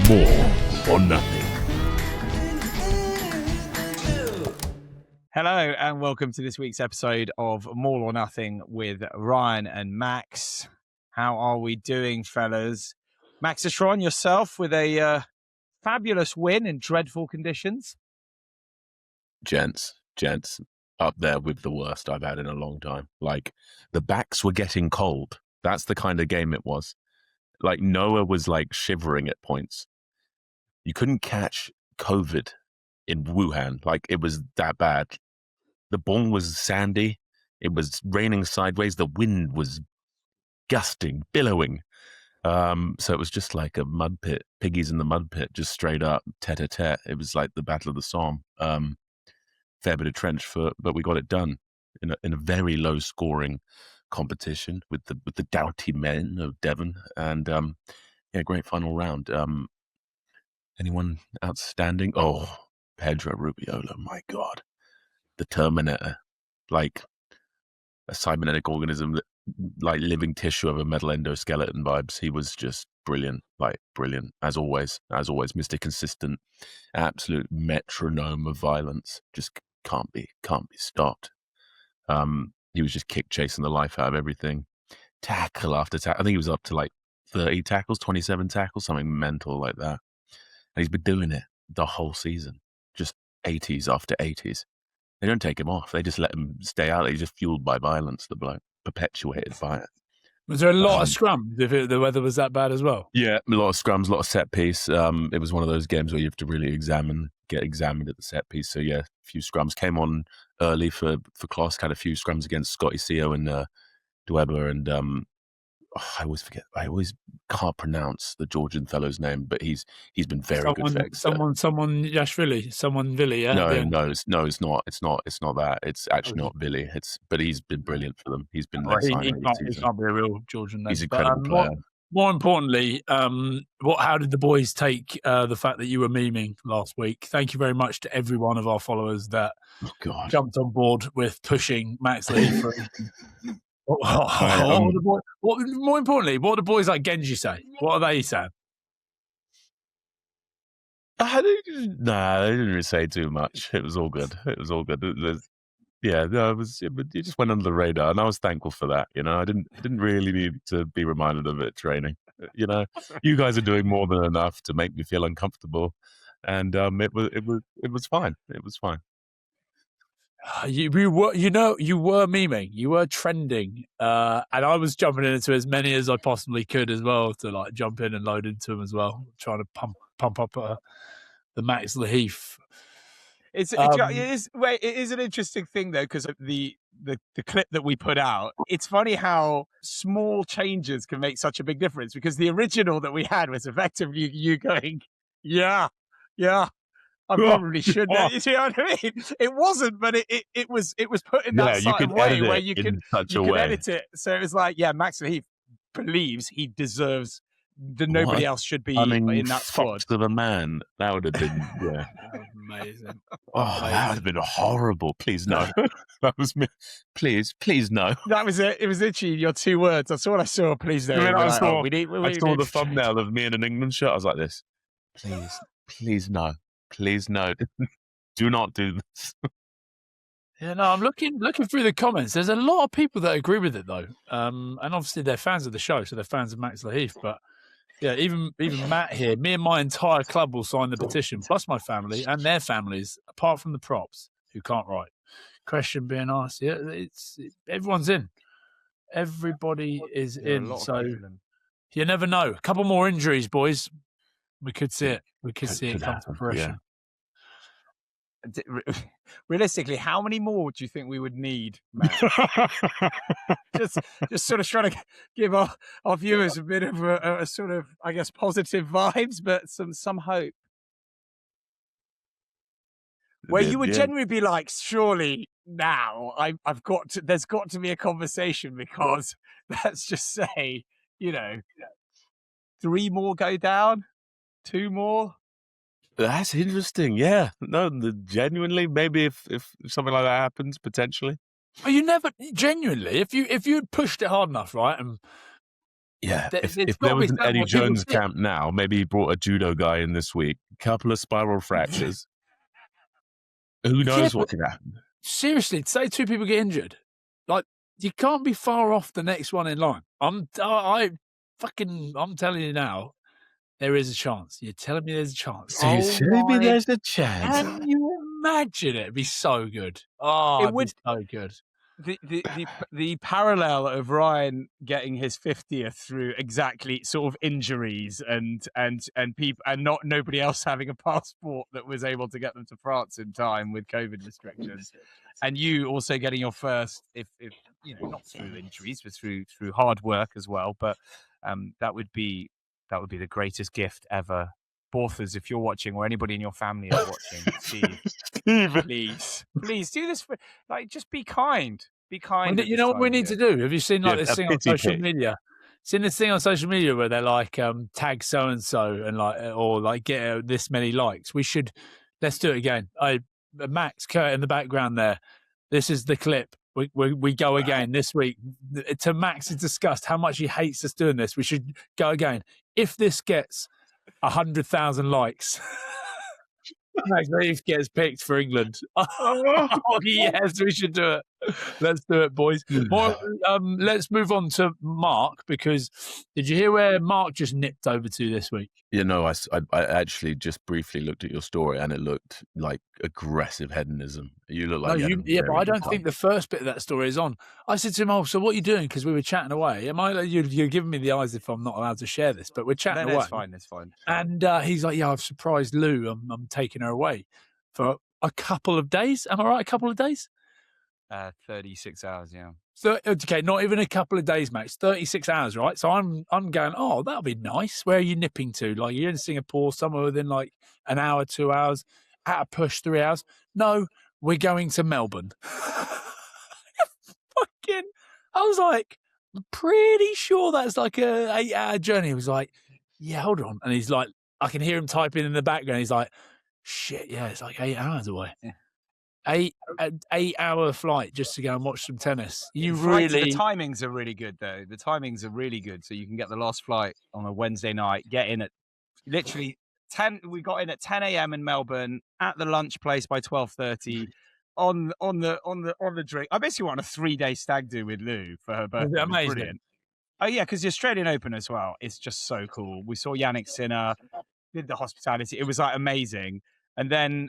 More or Nothing. Hello and welcome to this week's episode of More or Nothing with Ryan and Max. How are we doing, fellas? Max Ashron, yourself with a fabulous win in dreadful conditions. Gents, up there with the worst I've had in a long time. Like, the backs were getting cold. That's the kind of game it was. Like, Noah was like shivering at points. You couldn't catch COVID in Wuhan. Like, it was that bad. The ball was sandy. It was raining sideways. The wind was gusting, billowing. So it was just like a mud pit, piggies in the mud pit, just straight up tete-a-tete. It was like the Battle of the Somme. Fair bit of trench foot, but we got it done in a very low scoring competition with the doughty men of Devon, and great final round. Anyone outstanding? Oh, Pedro Rubiolo, my God, the Terminator, like a cybernetic organism, that like living tissue of a metal endoskeleton vibes. He was just brilliant, like brilliant as always. Mr. Consistent, absolute metronome of violence. Just can't be stopped. He was just kick chasing the life out of everything. Tackle after tackle. I think he was up to like 30 tackles, 27 tackles, something mental like that. And he's been doing it the whole season. Just 80s after 80s. They don't take him off. They just let him stay out. He's just fueled by violence, the bloke. Perpetuated by it. Was there a lot of scrums if the weather was that bad as well? Yeah, a lot of scrums, a lot of set piece. It was one of those games where you have to really get examined at the set piece. So yeah, a few scrums came on early for Glos. Had a few scrums against Scotty Seo and Dweber, and I always forget. I always can't pronounce the Georgian fellow's name, but he's been very good for Exeter. Someone Yashvili, someone Vili, yeah. No, it's not. It's not that. It's actually not Vili. But he's been brilliant for them. He's been their signing this season. He can't be a real Georgian name. He's an incredible player. More importantly, how did the boys take the fact that you were memeing last week? Thank you very much to every one of our followers that jumped on board with pushing Max Lee through. More importantly, what do boys like Genji say? What are they saying? They didn't really say too much. It was all good. It just went under the radar, and I was thankful for that. You know, I didn't really need to be reminded of it at training. You know, you guys are doing more than enough to make me feel uncomfortable, and it was fine. It was fine. You were memeing, you were trending, and I was jumping into as many as I possibly could as well to like jump in and load into them as well, trying to pump up the Max Laheath. It is an interesting thing though, because the clip that we put out. It's funny how small changes can make such a big difference, because the original that we had was effectively you going, yeah. I probably should. You know what I mean? It wasn't, but it was put in that sort of way where you can edit it. So it was like, yeah, Max Heath believes he deserves that nobody else should be in that squad. Of a man, that would have been amazing. That would have been horrible. Please no. That was me. Please no. That was it. It was literally your 2 words. That's all I saw. Please no. I saw the thumbnail of me in an England shirt. I was like this. Please no. Please no, do not do this. Yeah, no, I'm looking through the comments. There's a lot of people that agree with it though, and obviously they're fans of the show, so they're fans of Max Laheath. But yeah, even Matt here, me and my entire club will sign the petition, plus my family and their families, apart from the props who can't write. Question being asked, yeah, everyone's in. Everybody is in. So you never know. A couple more injuries, boys. We could see it. We could see it come to fruition. Yeah. Realistically, how many more do you think we would need, Matt? just sort of trying to give our viewers a bit of a sort of, I guess, positive vibes, but some hope. Where you would generally be like, surely now there's got to be a conversation, because let's just say, 3 more go down. 2 more? That's interesting. Yeah. No, genuinely, maybe if something like that happens, potentially. Well, you never genuinely, if you had pushed it hard enough, right, and Yeah, if It's there got to was be an something Eddie where people Jones think- camp now, maybe he brought a judo guy in this week, couple of spiral fractures. Who knows what could happen? Seriously, say two people get injured, like you can't be far off the next one in line. I'm telling you now, there is a chance. You're telling me there's a chance. So you're telling me there's a chance? Can you imagine it? It'd be so good. Oh, it'd be so good. The parallel of Ryan getting his 50th through exactly sort of injuries and people and nobody else having a passport that was able to get them to France in time with COVID restrictions, and you also getting your first, if not through injuries but through hard work as well. But that would be the greatest gift ever. Authors, if you're watching, or anybody in your family is watching, Steve, please do this for, just be kind. Be kind. You know what we need to do? Have you seen this thing on social media? Seen this thing on social media where they're like tag so and so and or get this many likes. Let's do it again. Max Kurt in the background there. This is the clip. We go again this week. To Max's disgust, how much he hates us doing this. We should go again. If this gets 100,000 likes, Max Reeves gets picked for England. Oh, yes, we should do it. Let's do it, boys. Let's move on to Marc, because did you hear where Marc just nipped over to this week? I actually just briefly looked at your story and it looked like aggressive hedonism. You look like but I don't think the first bit of that story is on. I said to him, so what are you doing? Because we were chatting away. You're giving me the eyes if I'm not allowed to share this, but we're chatting away. That's fine. And he's like, yeah, I've surprised Lou. I'm taking her away for a couple of days. Am I right? A couple of days? 36 hours, yeah. So, okay, not even a couple of days, mate. It's 36 hours, right? So I'm going, oh, that'll be nice. Where are you nipping to? Like, you're in Singapore, somewhere within like an hour, 2 hours, at a push 3 hours. No, we're going to Melbourne. I was like, pretty sure that's like a 8-hour journey. He was like, yeah, hold on. And he's like, I can hear him typing in the background. He's like, shit, yeah, it's like 8 hours away. Yeah. 8-hour flight just to go and watch some tennis. The timings are really good though. The timings are really good, so you can get the last flight on a Wednesday night. Get in at literally 10. We got in at 10 a.m. in Melbourne at the lunch place by 12:30. On the drink. I basically went on a 3-day stag do with Lou for her birthday. Amazing. Brilliant. Oh yeah, because the Australian Open as well. It's just so cool. We saw Yannick Sinner, did the hospitality. It was like amazing. And then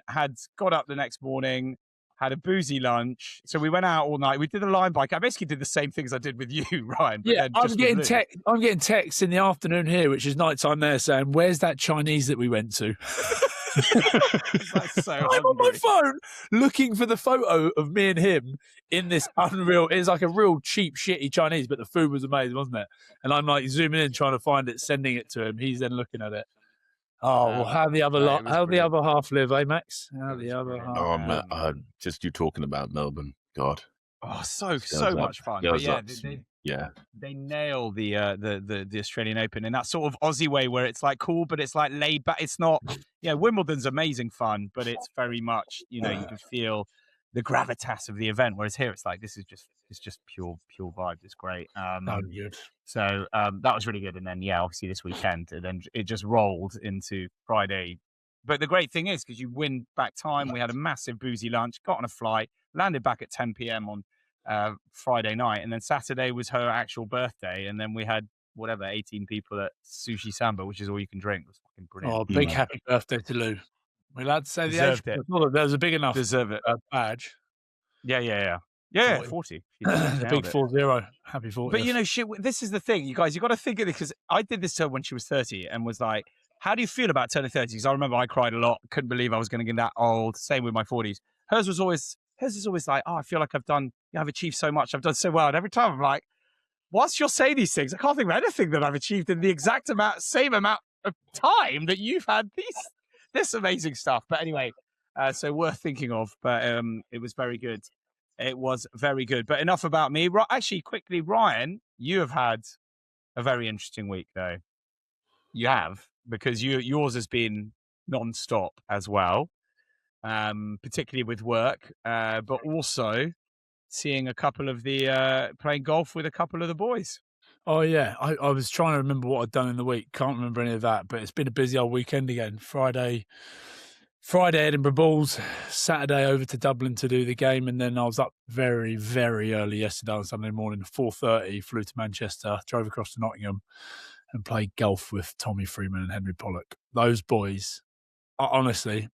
got up the next morning, had a boozy lunch. So we went out all night. We did a line bike. I basically did the same things I did with you, Ryan. But yeah, I'm getting texts in the afternoon here, which is nighttime there, saying, "Where's that Chinese that we went to?" I'm on my phone looking for the photo of me and him in this unreal. It's like a real cheap, shitty Chinese, but the food was amazing, wasn't it? And I'm like zooming in, trying to find it, sending it to him. He's then looking at it. Oh, well, how the other half live, eh, Max? How the other half? Just you talking about Melbourne, God. Oh, so much fun. But yeah, they nail the Australian Open in that sort of Aussie way where it's like cool, but it's like laid back. It's not, Wimbledon's amazing fun, but it's very much, you can feel the gravitas of the event. Whereas here, it's like it's just pure vibe. It's great. So that was really good. And then obviously this weekend, and then it just rolled into Friday. But the great thing is, because you win back time, we had a massive boozy lunch, got on a flight, landed back at 10 p.m. on Friday night, and then Saturday was her actual birthday, and then we had 18 people at Sushi Samba, which is all you can drink. It was fucking brilliant. Oh, big happy birthday to Lou. We're allowed to say the age. There's a big enough badge. Yeah, 40. The big 40. Happy 40. But this is the thing, you guys, you got to think of it, because I did this to her when she was 30 and was like, how do you feel about turning 30? Because I remember I cried a lot, couldn't believe I was going to get that old. Same with my 40s. Hers is always like, I feel like I've achieved so much, I've done so well. And every time I'm like, whilst you're saying these things, I can't think of anything that I've achieved in the exact same amount of time that you've had this amazing stuff. But anyway, so worth thinking of. But it was very good. It was very good. But enough about me. Actually, quickly, Ryan, you have had a very interesting week, though. You have, because yours has been non-stop as well, particularly with work, but also seeing a couple of playing golf with a couple of the boys. Oh, yeah. I was trying to remember what I'd done in the week. Can't remember any of that, but it's been a busy old weekend again. Friday, Edinburgh Bulls, Saturday over to Dublin to do the game, and then I was up very, very early yesterday on Sunday morning, 4:30, flew to Manchester, drove across to Nottingham and played golf with Tommy Freeman and Henry Pollock. Those boys, honestly,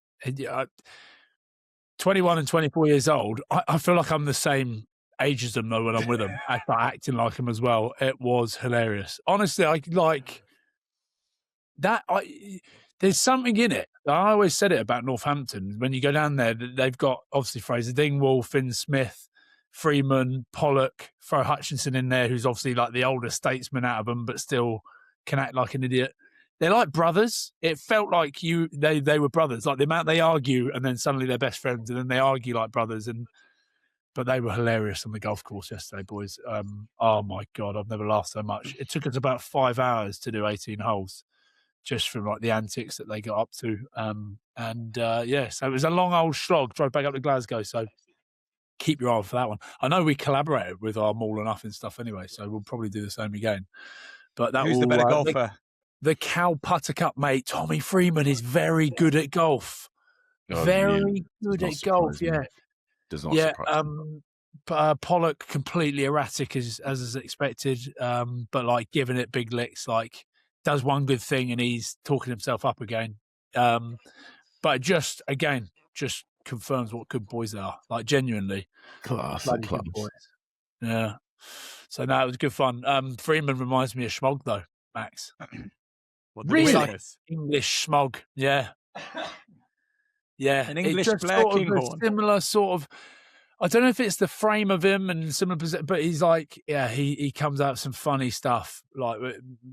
21 and 24 years old, I feel like I'm the same age as them though when I'm with them. I start acting like them as well. It was hilarious. Honestly, I like that. There's something in it. I always said it about Northampton. When you go down there, they've got obviously Fraser Dingwall, Finn Smith, Freeman, Pollock, throw Hutchinson in there, who's obviously like the older statesman out of them, but still can act like an idiot. They're like brothers. It felt like they were brothers. Like the amount they argue, and then suddenly they're best friends, and then they argue like brothers. But they were hilarious on the golf course yesterday, boys. Oh my God, I've never laughed so much. It took us about 5 hours to do 18 holes, just from like the antics that they got up to. So it was a long old slog. Drove back up to Glasgow, so keep your eye on for that one. I know we collaborated with our Maul and Nothing stuff anyway, so we'll probably do the same again. But who's the better golfer? The Cal Putter Cup, mate. Tommy Freeman is very good at golf. Very good at golf, yeah. Does not surprise me. Pollock completely erratic as is expected, but like giving it big licks, like does one good thing and he's talking himself up again. But just confirms what good boys they are. Like genuinely, class. Good boys. Yeah. So no, it was good fun. Freeman reminds me of Schmog though, Max. Really like English Schmog, yeah. Yeah, an English Blair Kinghorn. Similar sort of. I don't know if it's the frame of him and similar, but he's like, yeah, he comes out with some funny stuff. Like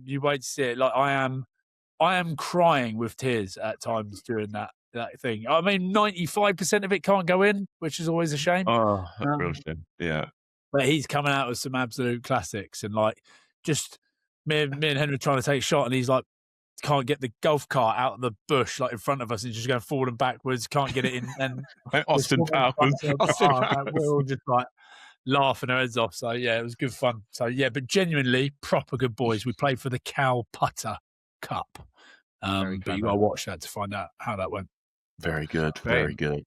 you wait to see it. Like I am crying with tears at times during that thing. I mean, 95% of it can't go in, which is always a shame. Oh, that's real shame. Yeah, but he's coming out with some absolute classics, and like just me and Henry trying to take a shot, and he's like, can't get the golf cart out of the bush like in front of us and just going forward and backwards, can't get it in. And Austin Powers. We're all just like laughing our heads off. So yeah, it was good fun. So yeah, but genuinely proper good boys. We played for the Cal Putter Cup. But you got to watch that to find out how that went. Very good. Very good.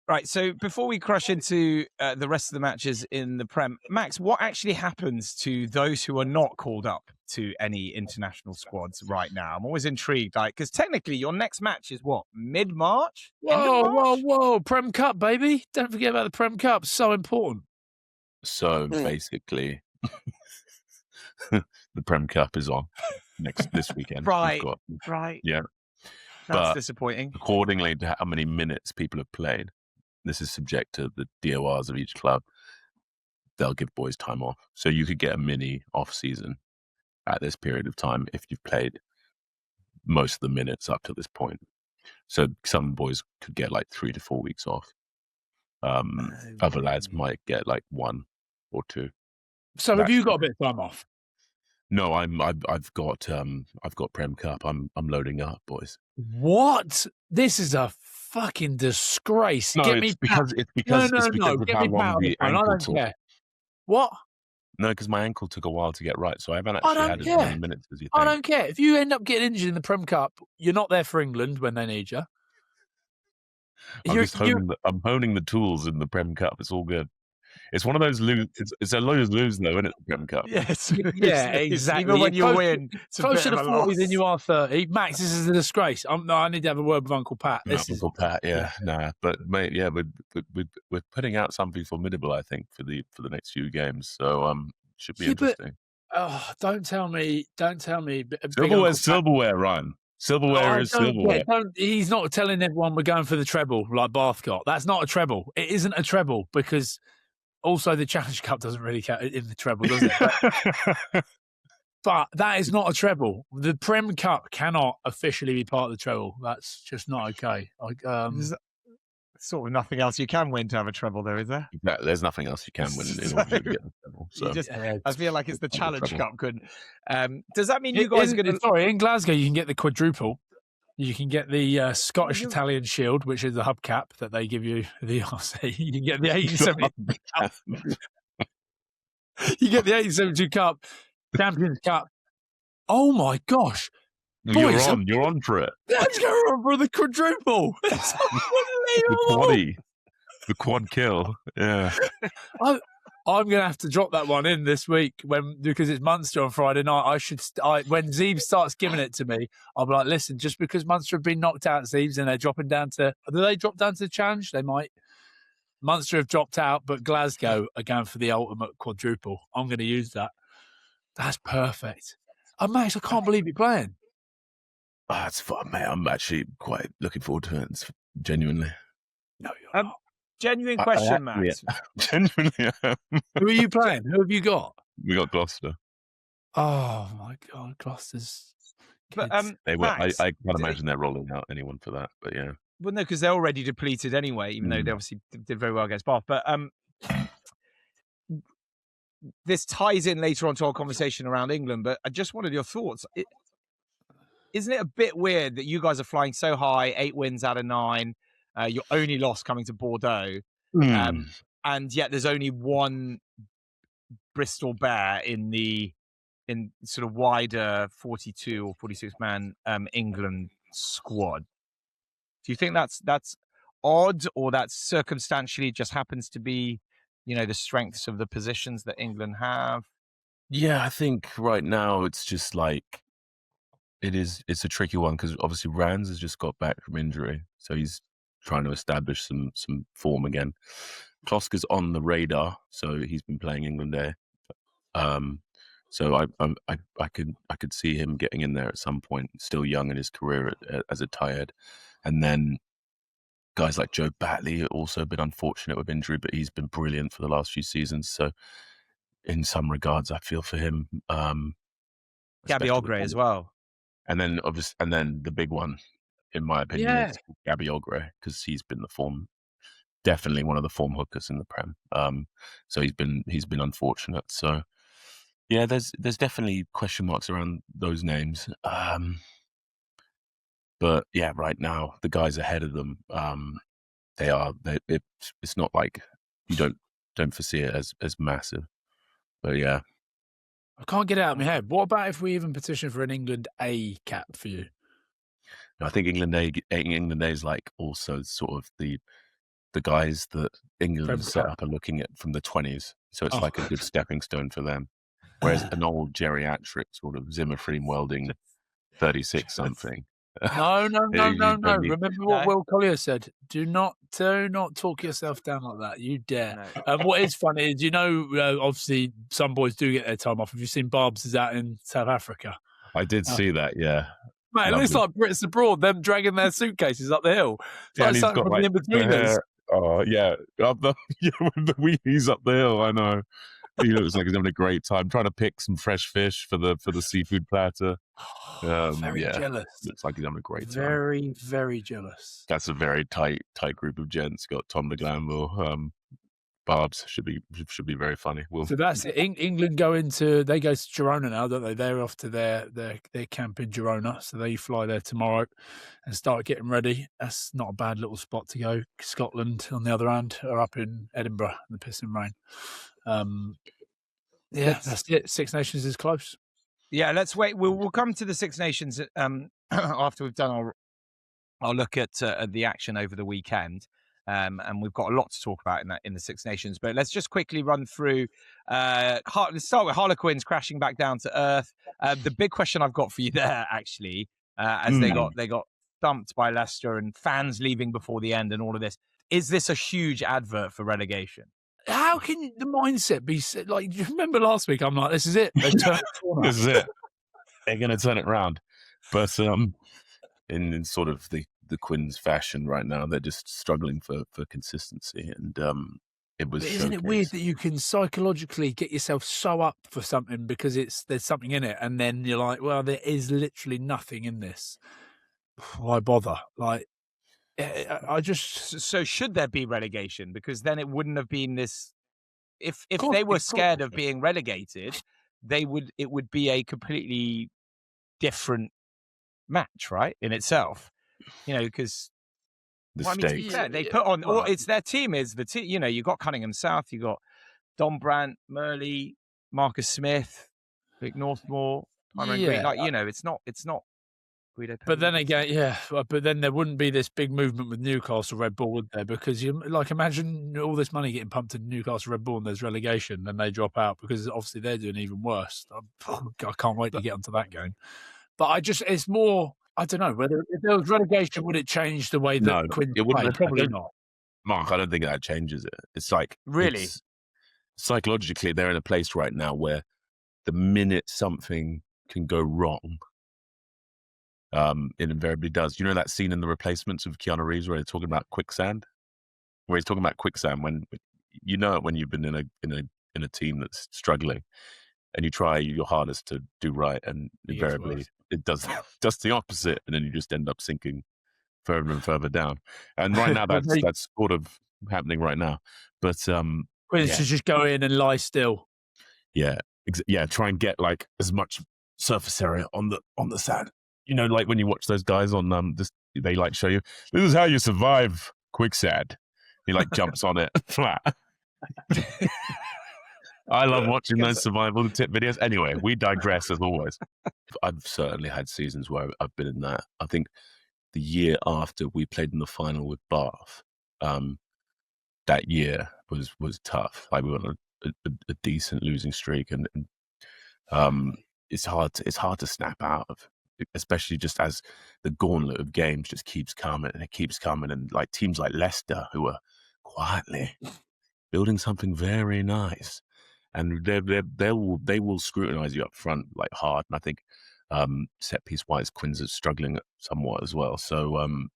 Right, so before we crush into the rest of the matches in the Prem, Max, what actually happens to those who are not called up to any international squads right now? I'm always intrigued, like, because technically your next match is what, mid-March? Whoa, Prem Cup, baby. Don't forget about the Prem Cup. So important. So basically, the Prem Cup is on this weekend. Right. Yeah. That's disappointing. Accordingly to how many minutes people have played, this is subject to the DORs of each club. They'll give boys time off. So you could get a mini off season at this period of time if you've played most of the minutes up to this point. So some boys could get like 3 to 4 weeks off. Other lads might get like 1 or 2. So have you got a bit of time off? No, I've got Prem Cup. I'm loading up, boys. What? This is a fucking disgrace. No, Get it's me because no. of Get how me long the ankle took. care. What? No, because my ankle took a while to get right, so I haven't actually had as many minutes as you think. I don't care. If you end up getting injured in the Prem Cup, you're not there for England when they need you. I'm honing the tools in the Prem Cup. It's all good. It's one of those lose. It's a lose though, isn't it? The Prem Cup. Yes, exactly. Even when you win, it's closer to 40 than you are 30. Max, this is a disgrace. I need to have a word with Uncle Pat. Uncle Pat, yeah, but mate, yeah, we're putting out something formidable, I think, for the next few games. So should be interesting. Don't tell me. Silverware, Ryan. Silverware is silverware. He's not telling everyone we're going for the treble like Bathcott. That's not a treble. It isn't a treble because also the Challenge Cup doesn't really count in the treble, does it? But that is not a treble. The Prem Cup cannot officially be part of the treble. That's just not okay. There's sort of nothing else you can win to have a treble, there, is there? There's nothing else you can win in order to get a treble. So. I feel like it's the Challenge Cup. Good. Does that mean you guys are going to... Sorry, in Glasgow you can get the quadruple. You can get the Scottish Italian Shield, which is the hubcap that they give you. You can get the 1872 Cup. You get the 1872 Cup. Champions Cup. Oh my gosh. Boys, You're on for it. Let's go on for the quadruple. It's unbelievable. The quad kill. Yeah. I'm going to have to drop that one in this week because it's Munster on Friday night. When Zeebs starts giving it to me, I'll be like, listen, just because Munster have been knocked out, Zeebs, and they're dropping down to, do they drop down to the challenge? They might. Munster have dropped out, but Glasgow are going for the ultimate quadruple. I'm going to use that. That's perfect. Oh, Max, I can't believe you're playing. Oh, that's fun, mate. I'm actually quite looking forward to it. It's genuinely. No, you're not. Genuine question, Max. Yeah. Genuinely. Who are you playing? Who have you got? We got Gloucester. Oh my God, Gloucester's. But they were. Max, I can't imagine they're rolling out anyone for that. But yeah. Well, no, because they're already depleted anyway. Even though they obviously did very well against Bath. But this ties in later on to our conversation around England. But I just wanted your thoughts. Isn't it a bit weird that you guys are flying so high, 8 wins out of 9? Your only loss coming to Bordeaux, and yet there's only one Bristol Bear in sort of wider 42 or 46 man England squad. Do you think that's odd, or that circumstantially just happens to be, the strengths of the positions that England have? Yeah, I think right now it's just like it's a tricky one because obviously Rands has just got back from injury, so he's trying to establish some form again. Kloska's on the radar, so he's been playing England there. So I could see him getting in there at some point. Still young in his career as a tired, and then guys like Joe Batley also been unfortunate with injury, but he's been brilliant for the last few seasons. So in some regards, I feel for him. Gabby Ogre as well. And then the big one, in my opinion, is Gabby Ogre, because he's been definitely one of the form hookers in the Prem. So he's been unfortunate. So yeah, there's definitely question marks around those names. But yeah, right now the guys ahead of them, it's not like you don't foresee it as massive. But yeah. I can't get it out of my head. What about if we even petition for an England A cap for you? I think England A is like also sort of the guys that England set up are looking at from the 20s. So it's like a good stepping stone for them. Whereas an old geriatric sort of Zimmerfree welding 36 something. No. Remember what Will Collier said. Do not talk yourself down like that. You dare. No. What is funny is, obviously some boys do get their time off. Have you seen Barb's is out in South Africa? I did see that, yeah. Man, it looks like Brits abroad, them dragging their suitcases up the hill. It's like something from the in-betweeners. Oh, yeah. With the wheelies up the hill, I know. He looks like he's having a great time trying to pick some fresh fish for the seafood platter. Very jealous. Looks like he's having a great time. Very, very jealous. That's a very tight group of gents. Got Tom de Glanville. Barbs should be very funny. So that's it. England go to Girona now, don't they? They're off to their camp in Girona, so they fly there tomorrow and start getting ready. That's not a bad little spot to go. Scotland, on the other hand, are up in Edinburgh in the pissing rain. That's it. Six Nations is close. Yeah, let's wait. We'll come to the Six Nations after we've done our look at the action over the weekend. And we've got a lot to talk about in the Six Nations. But let's just quickly run through. Let's start with Harlequins crashing back down to earth. The big question I've got for you there, actually, as they got thumped by Leicester and fans leaving before the end and all of this. Is this a huge advert for relegation? How can the mindset be like? Do you remember last week? I'm like, this is it. They turned the corner. This is it. They're going to turn it around. But in sort of the Quins fashion right now, they're just struggling for consistency. And it was. But isn't it weird that you can psychologically get yourself so up for something because there's something in it, and then you're like, well, there is literally nothing in this. Why bother? Like. So should there be relegation? Because then it wouldn't have been this. If they were scared of being relegated, it would be a completely different match, right? In itself, because they put on. Or it's their team is the team. You got Cunningham South, you got Don Brandt, Murley, Marcus Smith. Vic Northmore, Primary and Green. Like, it's not. But then again, but then there wouldn't be this big movement with Newcastle Red Bull, would there? Because imagine all this money getting pumped into Newcastle Red Bull and there's relegation, then they drop out because obviously they're doing even worse. I can't wait to get onto that game. But it's more, I don't know, whether if there was relegation, would it change the way that Quinn played? Probably not. Mark, I don't think that changes it. It's like, really, psychologically, they're in a place right now where the minute something can go wrong, it invariably does. You know that scene in The Replacements with Keanu Reeves where they're talking about quicksand? Where he's talking about quicksand when you know it when you've been in a team that's struggling and you try your hardest to do right, and invariably it does the opposite, and then you just end up sinking further and further down. And right now that's sort of happening right now. But Quinn should just go in and lie still. Yeah, try and get like as much surface area on the sand. You know, like when you watch those guys on they like show you, this is how you survive quicksand. He like jumps on it flat. I love watching those survival tip videos. Anyway, we digress as always. I've certainly had seasons where I've been in that. I think the year after we played in the final with Bath, that year was tough. Like we went on a decent losing streak, and it's hard to snap out of. Especially just as the gauntlet of games just keeps coming, and like teams like Leicester, who are quietly building something very nice, and they will scrutinise you up front like hard. And I think set piece wise, Quinn's is struggling somewhat as well. So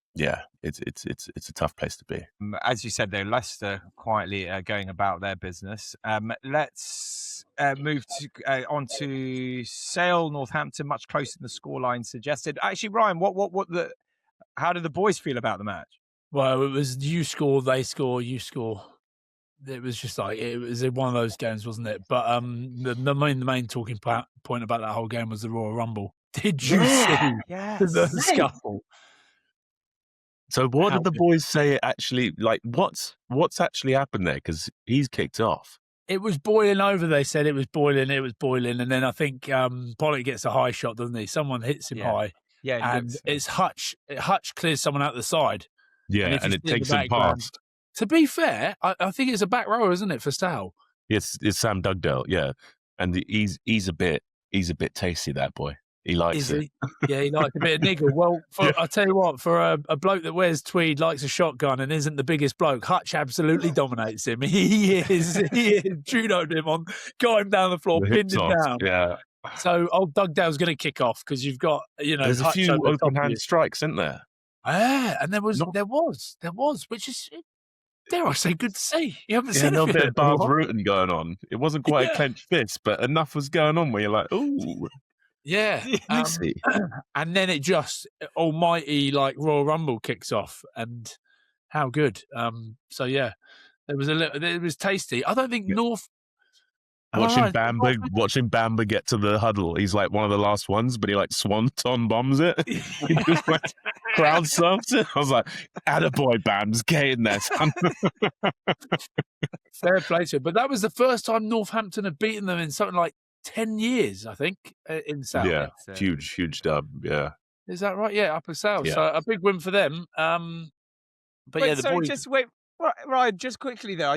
it's a tough place to be. As you said, though, Leicester quietly going about their business. Let's move on to Sale, Northampton, much closer than the scoreline suggested. Actually, Ryan, how did the boys feel about the match? Well, it was you score, they score, you score. It was just like, it was one of those games, wasn't it? But the main talking point about that whole game was the Royal Rumble. Did you see the scuffle? So what did the boys say actually, like what's actually happened there? Because he's kicked off. It was boiling over, they said. It was boiling. And then I think Pollock gets a high shot, doesn't he? Someone hits him high. Yeah, and it's Hutch. Hutch clears someone out the side. Yeah, and it takes him past. To be fair, I think it's a back rower, isn't it, for Sal? It's Sam Dugdale, yeah. And he's a bit tasty, that boy. He likes it. Yeah, he likes a bit of niggle. Well, I'll tell you what, for a bloke that wears tweed, likes a shotgun, and isn't the biggest bloke, Hutch absolutely dominates him. He judoed him got him down the floor, pinned him down. Yeah. So old Dugdale's going to kick off because you've got, there's Hutch a few open hand strikes, isn't there? Yeah, and there was, which is, dare I say, good to see. You haven't seen a little bit of Bars Rutan going on. It wasn't quite a clenched fist, but enough was going on where you're like, ooh. Yeah, and then it just almighty like Royal Rumble kicks off, and how good. So yeah, it was tasty. I don't think North. Watching Bamba get to the huddle, he's like one of the last ones, but he like swanton bombs it. He just like crowd surfed it. I was like, attaboy, Bams, get in there, son. Fair play to him. But that was the first time Northampton had beaten them in something like 10 years, I think, in South. Yeah, huge dub, yeah. Is that right? Yeah, Upper South. Yeah. So a big win for them. But yeah, the boys... just wait, Ryan, just quickly though,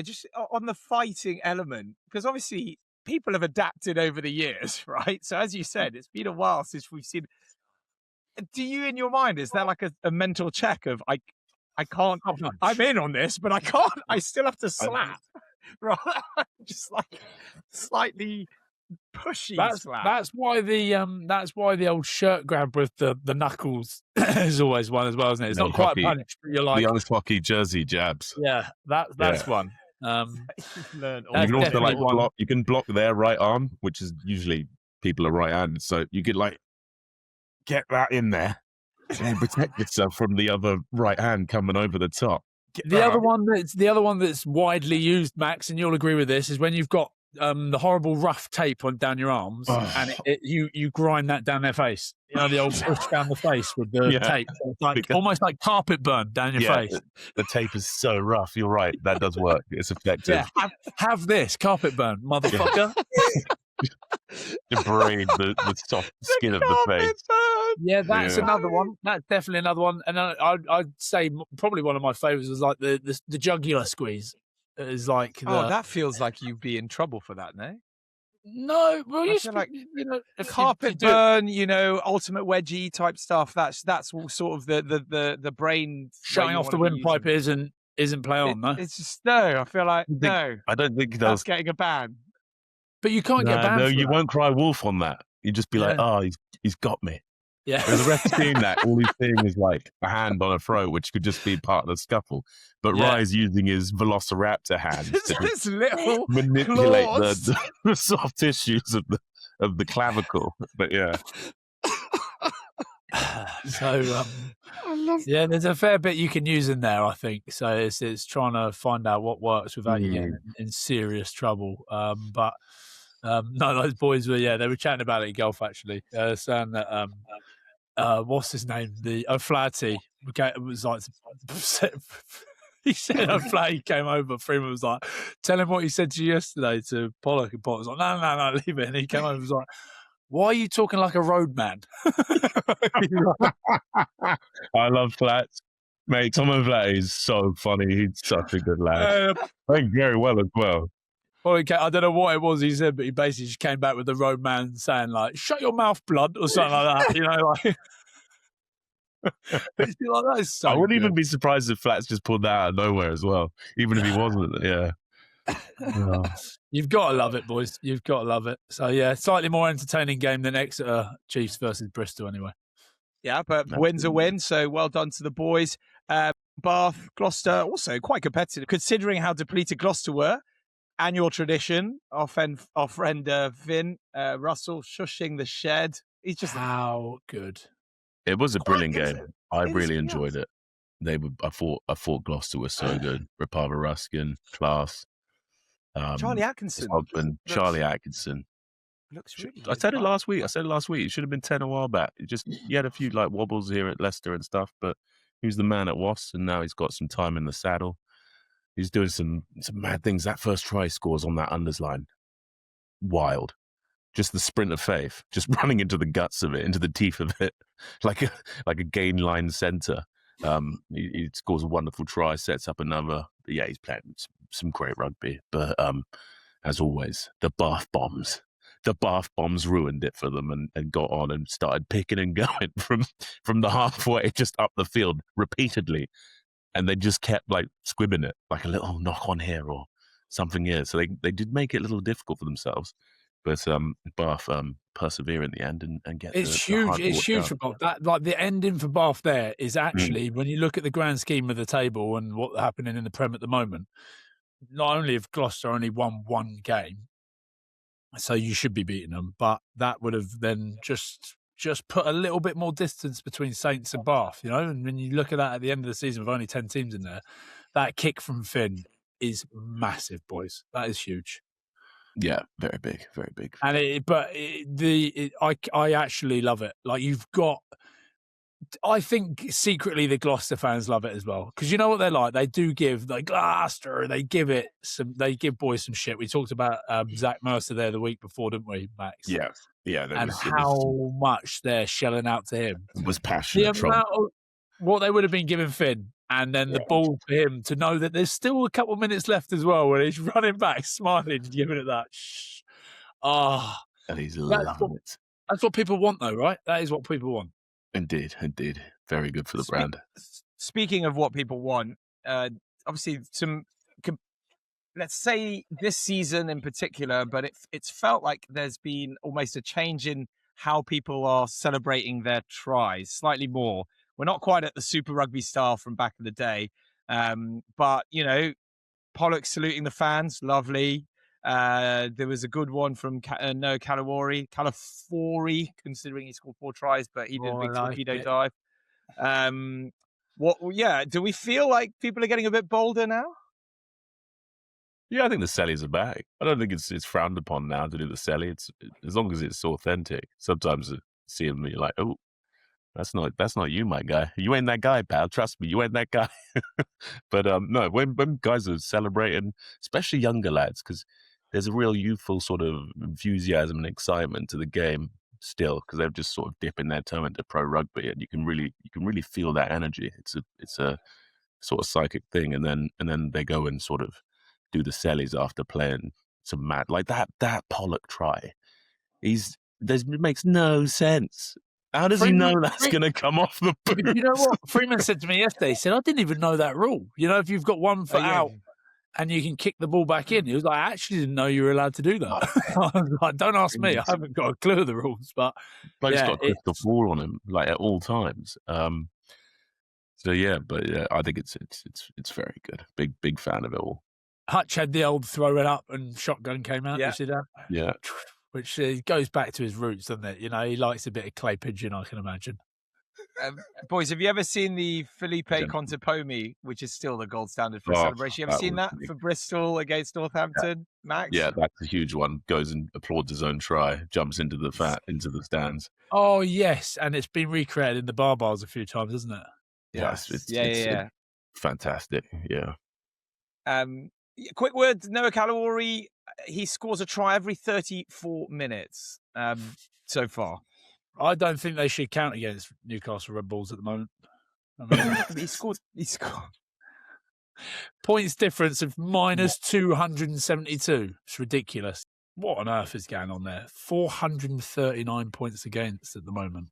on the fighting element, because obviously people have adapted over the years, right? So as you said, it's been a while since we've seen. Do you, in your mind, is there like a mental check of I can't, I'm in on this, but I can't, I still have to slap, right? Just like slightly pushy slap. That's why the old shirt grab with the knuckles is always one as well, isn't it? It's not quite a punch, but you're like the ice hockey jersey jabs. Yeah, that's one. You can also like block. You can block their right arm, which is usually people are right-handed, so you could like get that in there and protect yourself from the other right hand coming over the top. The other one that's widely used, Max, and you'll agree with this, is when you've got the horrible rough tape down your arms, and you grind that down their face. You know, the old push down the face with the tape. So it's like almost like carpet burn down your face. The tape is so rough. You're right. That does work. It's effective. Yeah, have this carpet burn, motherfucker. debride the soft skin of the face. Yeah, that's another one. That's definitely another one. And I'd say probably one of my favourites was like the jugular squeeze. Is like that feels like you'd be in trouble for that, no? No, well, I feel like carpet burn, ultimate wedgie type stuff. That's sort of the brain shutting off the windpipe isn't play on. No, it's just no. I feel like no. I don't think that's getting a ban. But you can't get banned. No, for you that. won't cry wolf on that. You just be like, oh, he's got me. Yeah. Whereas the ref seeing that, all he's seeing is like a hand on a throat, which could just be part of the scuffle. But Rye's using his velociraptor hands this little manipulate the soft tissues of the clavicle. But yeah. So there's a fair bit you can use in there, I think. So it's trying to find out what works without you getting in serious trouble. But no, those boys were they were chatting about it in golf actually, saying that what's his name? The O'Flaherty was like he said O'Flaherty came over. Freeman was like, tell him what he said to you yesterday to Pollock, and Pollock was like, no, leave it. And he came over and was like, why are you talking like a roadman? I love Flats. Mate, Tom O'Flaherty is so funny. He's such a good lad. I think very well as well. Well, I don't know what it was he said, but he basically just came back with the roadman saying like, shut your mouth, blood, or something like that. It's like, that is so I wouldn't good. even be surprised if Flats just pulled that out of nowhere as well, even if he wasn't. Yeah. You've got to love it, boys. You've got to love it. So, slightly more entertaining game than Exeter Chiefs versus Bristol anyway. Yeah, but win's a win, so well done to the boys. Bath, Gloucester, also quite competitive, considering how depleted Gloucester were. Annual tradition, our friend Vin Russell shushing the shed. He's just how good. It was a brilliant game. I really enjoyed it. I thought Gloucester was so good. Rapava Ruskin, class. Charlie Atkinson. Charlie Atkinson. Looks really good. I said it last week. It should have been 10 a while back. He had a few like wobbles here at Leicester and stuff, but he was the man at Wasps, and now he's got some time in the saddle. He's doing some mad things. That first try he scores on that unders line. Wild. Just the sprint of faith, just running into the guts of it, into the teeth of it, like a gain line centre. He scores a wonderful try, sets up another. But yeah, he's playing some great rugby. But as always, the Bath bombs ruined it for them and got on and started picking and going from the halfway just up the field repeatedly. And they just kept like squibbing it, like a little knock on here or something here. So they did make it a little difficult for themselves. But Bath persevere in the end and get it's huge. It's huge for Bath. That like the ending for Bath there is actually when you look at the grand scheme of the table and what's happening in the Prem at the moment. Not only have Gloucester only won one game, so you should be beating them, but that would have then just put a little bit more distance between Saints and Bath, And when you look at that at the end of the season with only 10 teams in there, that kick from Finn is massive, boys. That is huge. Yeah, very big, very big. And I actually love it. Like I think secretly the Gloucester fans love it as well because you know what they're like. They do give like Gloucester. They give boys some shit. We talked about Zach Mercer there the week before, didn't we, Max? Yeah. How much they're shelling out to him. It was passionate. What they would have been giving Finn, and then the ball for him to know that there's still a couple of minutes left as well, where he's running back, smiling, giving it that. And he's loving it. That's what people want, though, right? That is what people want. Indeed. Very good for the brand. Speaking of what people want, obviously let's say this season in particular, but it's felt like there's been almost a change in how people are celebrating their tries, slightly more. We're not quite at the Super Rugby style from back in the day, but, Pollock saluting the fans, lovely. There was a good one from Calouri, considering he scored 4 tries, but he did a big torpedo dive. Do we feel like people are getting a bit bolder now? Yeah, I think the cellies are back. I don't think it's frowned upon now to do the celly. It's as long as it's authentic. Sometimes you see them and you're like, oh, that's not you, my guy. You ain't that guy, pal. Trust me, you ain't that guy. But no, when guys are celebrating, especially younger lads, because there's a real youthful sort of enthusiasm and excitement to the game still, because they're just sort of dipping their toe into pro rugby, and you can really feel that energy. It's a sort of psychic thing, and then they go and sort of do the sellies after playing some mad like that Pollock try. It makes no sense. How does he know that's going to come off the boot? You know what? Freeman said to me yesterday, he said, I didn't even know that rule. You know, if you've got 1 foot out and you can kick the ball back in. He was like, I actually didn't know you were allowed to do that. I was like, don't ask me. I haven't got a clue of the rules. But Bloke's got a crystal ball on him, like at all times. So yeah, but yeah, I think it's very good. Big fan of it all. Hutch had the old throw it up and shotgun came out. Yeah. You see that? Yeah. Which goes back to his roots, doesn't it? You know, he likes a bit of clay pigeon, I can imagine. Boys, have you ever seen the Felipe Contepomi, which is still the gold standard for celebration? You ever seen that for Bristol against Northampton, Max? Yeah, that's a huge one. Goes and applauds his own try, jumps into the stands. Oh yes, and it's been recreated in the bars a few times, isn't it? Yes, yeah. It's fantastic. Yeah. Quick word, Noah Calouri, he scores a try every 34 minutes so far. I don't think they should count against Newcastle Red Bulls at the moment. I mean, he scored. Points difference of minus 272. It's ridiculous. What on earth is going on there? 439 points against at the moment.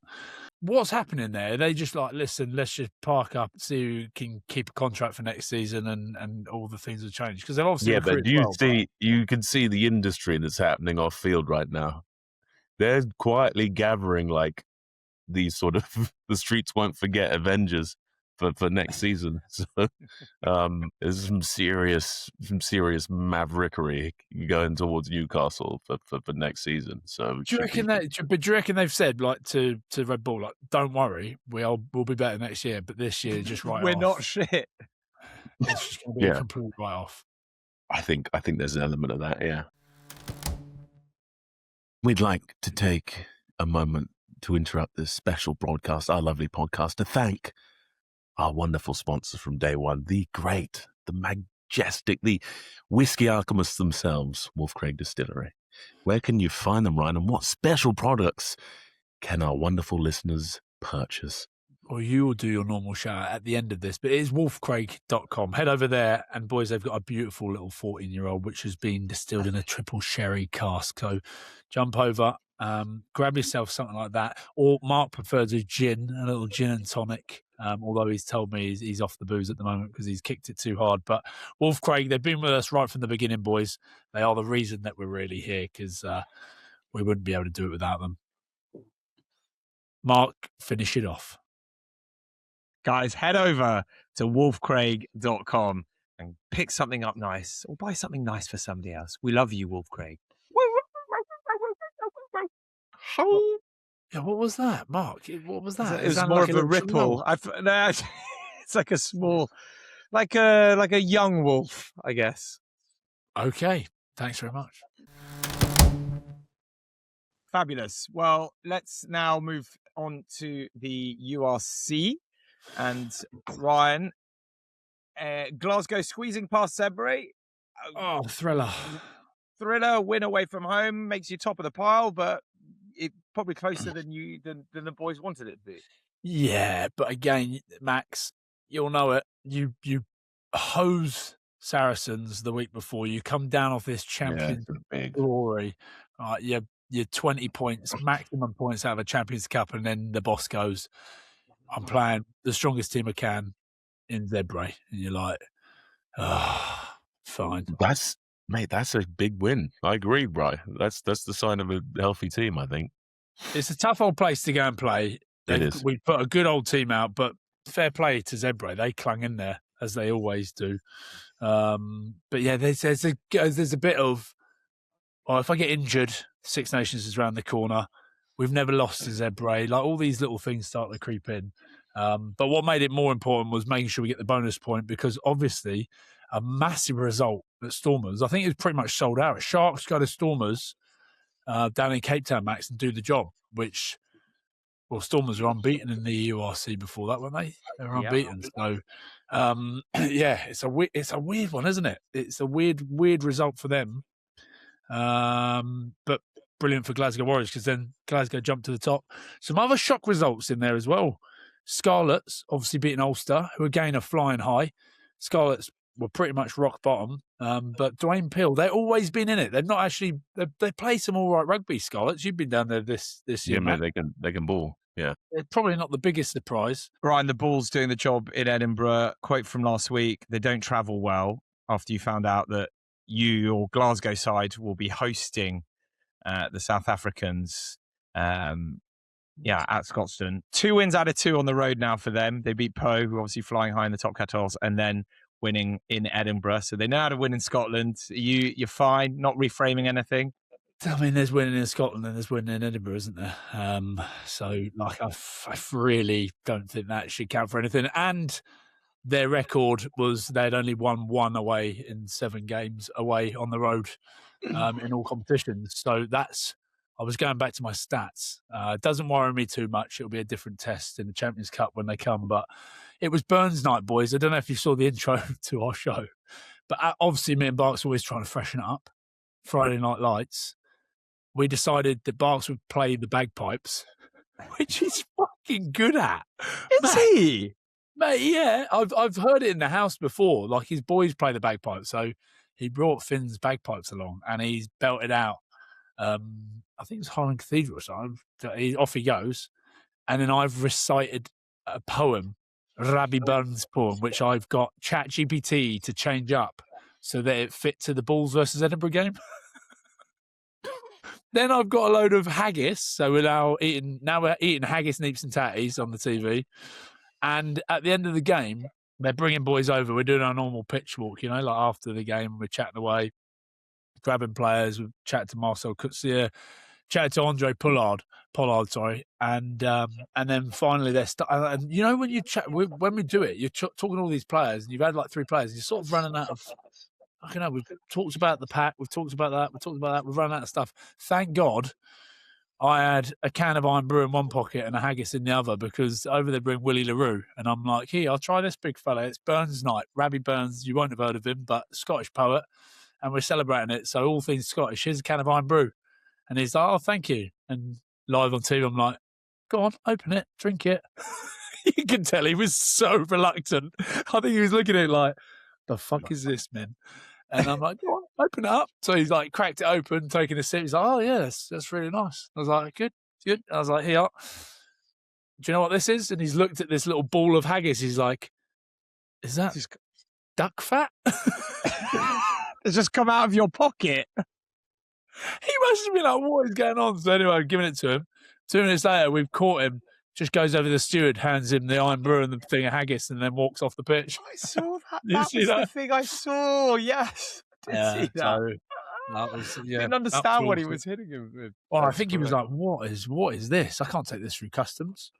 What's happening there? Are they just like, listen, let's just park up, see who can keep a contract for next season, and all the things will change? Because they've obviously but you can see the industry that's happening off field right now. They're quietly gathering like these sort of the streets won't forget Avengers for next season. So there's some serious maverickery going towards Newcastle for next season. So do you reckon they've said like to Red Bull, like, don't worry, we'll be better next year, but this year just we're not shit. It's just going to be a complete write off. I think there's an element of that, yeah. We'd like to take a moment to interrupt this special broadcast, our lovely podcast, to thank our wonderful sponsors from day one, the great, the majestic, the whiskey alchemists themselves, Wolf Craig Distillery. Where can you find them, Ryan, and what special products can our wonderful listeners purchase? Well, you will do your normal shout at the end of this, but it is wolfcraig.com. Head over there, and boys, they've got a beautiful little 14-year-old, which has been distilled in a triple sherry cask. So jump over, grab yourself something like that. Or Marc prefers a little gin and tonic, although he's told me he's off the booze at the moment because he's kicked it too hard. But Wolf Craig, they've been with us right from the beginning, boys. They are the reason that we're really here, because we wouldn't be able to do it without them. Marc, finish it off. Guys, head over to wolfcraig.com and pick something up nice, or buy something nice for somebody else. We love you, Wolf Craig. Yeah, what was that, Marc? What was that? It was more of a ripple. It's like a small, like a young wolf, I guess. Okay, thanks very much. Fabulous. Well, let's now move on to the URC. And Ryan, Glasgow squeezing past Zebre. Oh, thriller win away from home makes you top of the pile, but it probably closer than the boys wanted it to be. Yeah, but again, Max, you'll know it. You hose Saracens the week before. You come down off this Champions glory. You're 20 points, maximum points out of a Champions Cup, and then the boss goes, I'm playing the strongest team I can in Zebre. And you're like, fine. That's a big win. I agree, Bri. That's the sign of a healthy team, I think. It's a tough old place to go and play. It is. We put a good old team out, but fair play to Zebre. They clung in there, as they always do. But yeah, there's a bit of, if I get injured, Six Nations is around the corner. We've never lost to Zebre. Like, all these little things start to creep in. But what made it more important was making sure we get the bonus point, because obviously a massive result at Stormers. I think it was pretty much sold out. Sharks go to Stormers down in Cape Town, Max, and do the job, which, well, Stormers were unbeaten in the URC before that, weren't they? They were unbeaten. So, yeah, it's a weird one, isn't it? It's a weird result for them. But brilliant for Glasgow Warriors because then Glasgow jumped to the top. Some other shock results in there as well. Scarlets obviously beating Ulster, who again are flying high. Scarlets were pretty much rock bottom. But Dwayne Peel, they've always been in it. They've not actually they play some all right rugby, Scarlets. You've been down there this year, Yeah, man. they can ball. Yeah. They're probably not the biggest surprise. Ryan, the Bulls doing the job in Edinburgh. Quote from last week, they don't travel well after you found out that your Glasgow side will be hosting the South Africans at Scotstoun. 2 wins out of 2 on the road now for them. They beat Poe, who are obviously flying high in the top 14, and then winning in Edinburgh. So they know how to win in Scotland. You're fine, not reframing anything. I mean, there's winning in Scotland and there's winning in Edinburgh, isn't there? So, like, I really don't think that should count for anything. And their record was they'd only won 1 away in 7 games away on the road in all competitions. So I was going back to my stats. It doesn't worry me too much. It'll be a different test in the Champions Cup when they come. But it was Burns night, boys. I don't know if you saw the intro to our show. But obviously, me and Barks always trying to freshen it up. Friday Night Lights. We decided that Barks would play the bagpipes, which he's fucking good at. Is he? Mate, yeah. I've heard it in the house before. Like, his boys play the bagpipes. So he brought Finn's bagpipes along and he's belted out. I think it's Highland Cathedral or something. Off he goes. And then I've recited a poem, Rabbi Burns poem, which I've got ChatGPT to change up so that it fit to the Bulls versus Edinburgh game. Then I've got a load of haggis. So we're eating haggis, neeps and tatties on the TV. And at the end of the game, they're bringing boys over. We're doing our normal pitch walk, like after the game, we're chatting away, grabbing players. We've chatted to Marcel Coetzee, chatted to Andre Pollard, and then finally they're and when you chat when we do it, you're talking to all these players, and you've had like 3 players, and you're sort of running out of. I don't know. We've talked about the pack. We've talked about that. We've run out of stuff. Thank God I had a can of Iron Brew in one pocket and a haggis in the other because over there bring Willie LaRue. And I'm like, here, I'll try this big fella. It's Burns night. Rabbi Burns, you won't have heard of him, but Scottish poet. And we're celebrating it. So all things Scottish. Here's a can of Iron Brew. And he's like, oh, thank you. And live on TV, I'm like, go on, open it, drink it. You can tell he was so reluctant. I think he was looking at it like, the fuck is this, man? And I'm like, go on, open it up. So he's like, cracked it open, taking a sip. He's like, oh, yeah, that's really nice. I was like, good. I was like, here. Do you know what this is? And he's looked at this little ball of haggis. He's like, is that duck fat? It's just come out of your pocket. He must have been like, what is going on? So anyway, I've given it to him. 2 minutes later, we've caught him. Just goes over the steward, hands him the Iron Brew and the thing of haggis, and then walks off the pitch. I saw that. That was the thing I saw. Yes, I did see that. So that was, didn't understand what he was hitting him with. Well, I think he was like, "What is this? I can't take this through customs."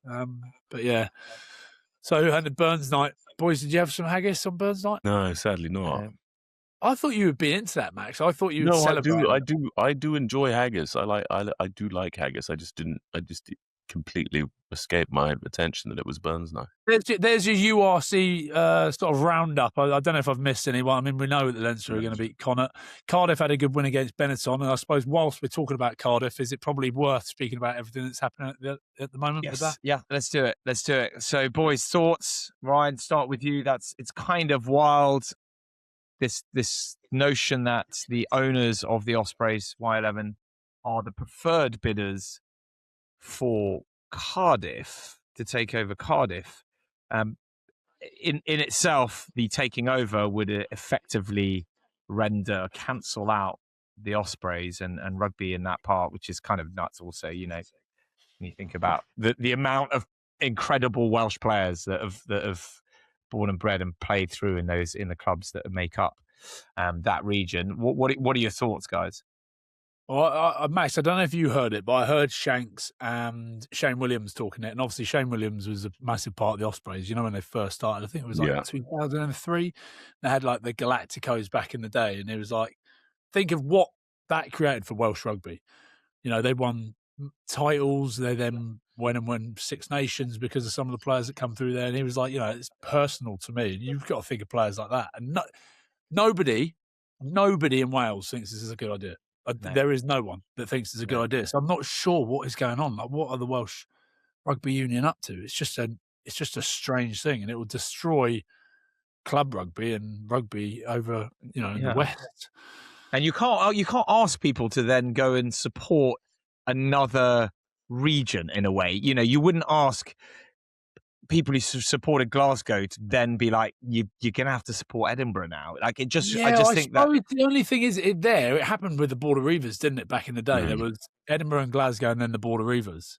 But yeah. So and the Burns night, boys. Did you have some haggis on Burns night? No, sadly not. I thought you would be into that, Max. I thought you would No, celebrate. I do enjoy haggis. I do like haggis. I just completely escaped my attention that it was Burns night. There's your URC sort of roundup. I don't know if I've missed anyone. I mean, we know that Leinster are going to beat Connacht. Cardiff had a good win against Benetton, and I suppose whilst we're talking about Cardiff, is it probably worth speaking about everything that's happening at the moment? Yes. With that? Yeah, let's do it. So, boys, thoughts. Ryan, start with you. It's kind of wild. This notion that the owners of the Ospreys Y11 are the preferred bidders for Cardiff to take over Cardiff. In itself, the taking over would effectively cancel out the Ospreys and rugby in that part, which is kind of nuts. Also, when you think about the amount of incredible Welsh players that have born and bred and played through in the clubs that make up that region. What are your thoughts, guys? Well, Max, I don't know if you heard it, but I heard Shanks and Shane Williams talking it. And obviously Shane Williams was a massive part of the Ospreys, when they first started. I think it was 2003. They had like the Galacticos back in the day. And it was like, think of what that created for Welsh rugby. They won titles. They then went and won Six Nations because of some of the players that come through there. And he was like, it's personal to me. And you've got to think of players like that. And nobody in Wales thinks this is a good idea. There is no one that thinks it's a good idea. So I'm not sure what is going on. Like, what are the Welsh Rugby Union up to? It's just a strange thing, and it will destroy club rugby and rugby over, in the West. And you can't ask people to then go and support another region in a way. You wouldn't ask people who supported Glasgow to then be like, you're gonna have to support Edinburgh now. Like, I just think that the only thing is, it happened with the Border Reivers, didn't it? Back in the day, there was Edinburgh and Glasgow, and then the Border Reivers.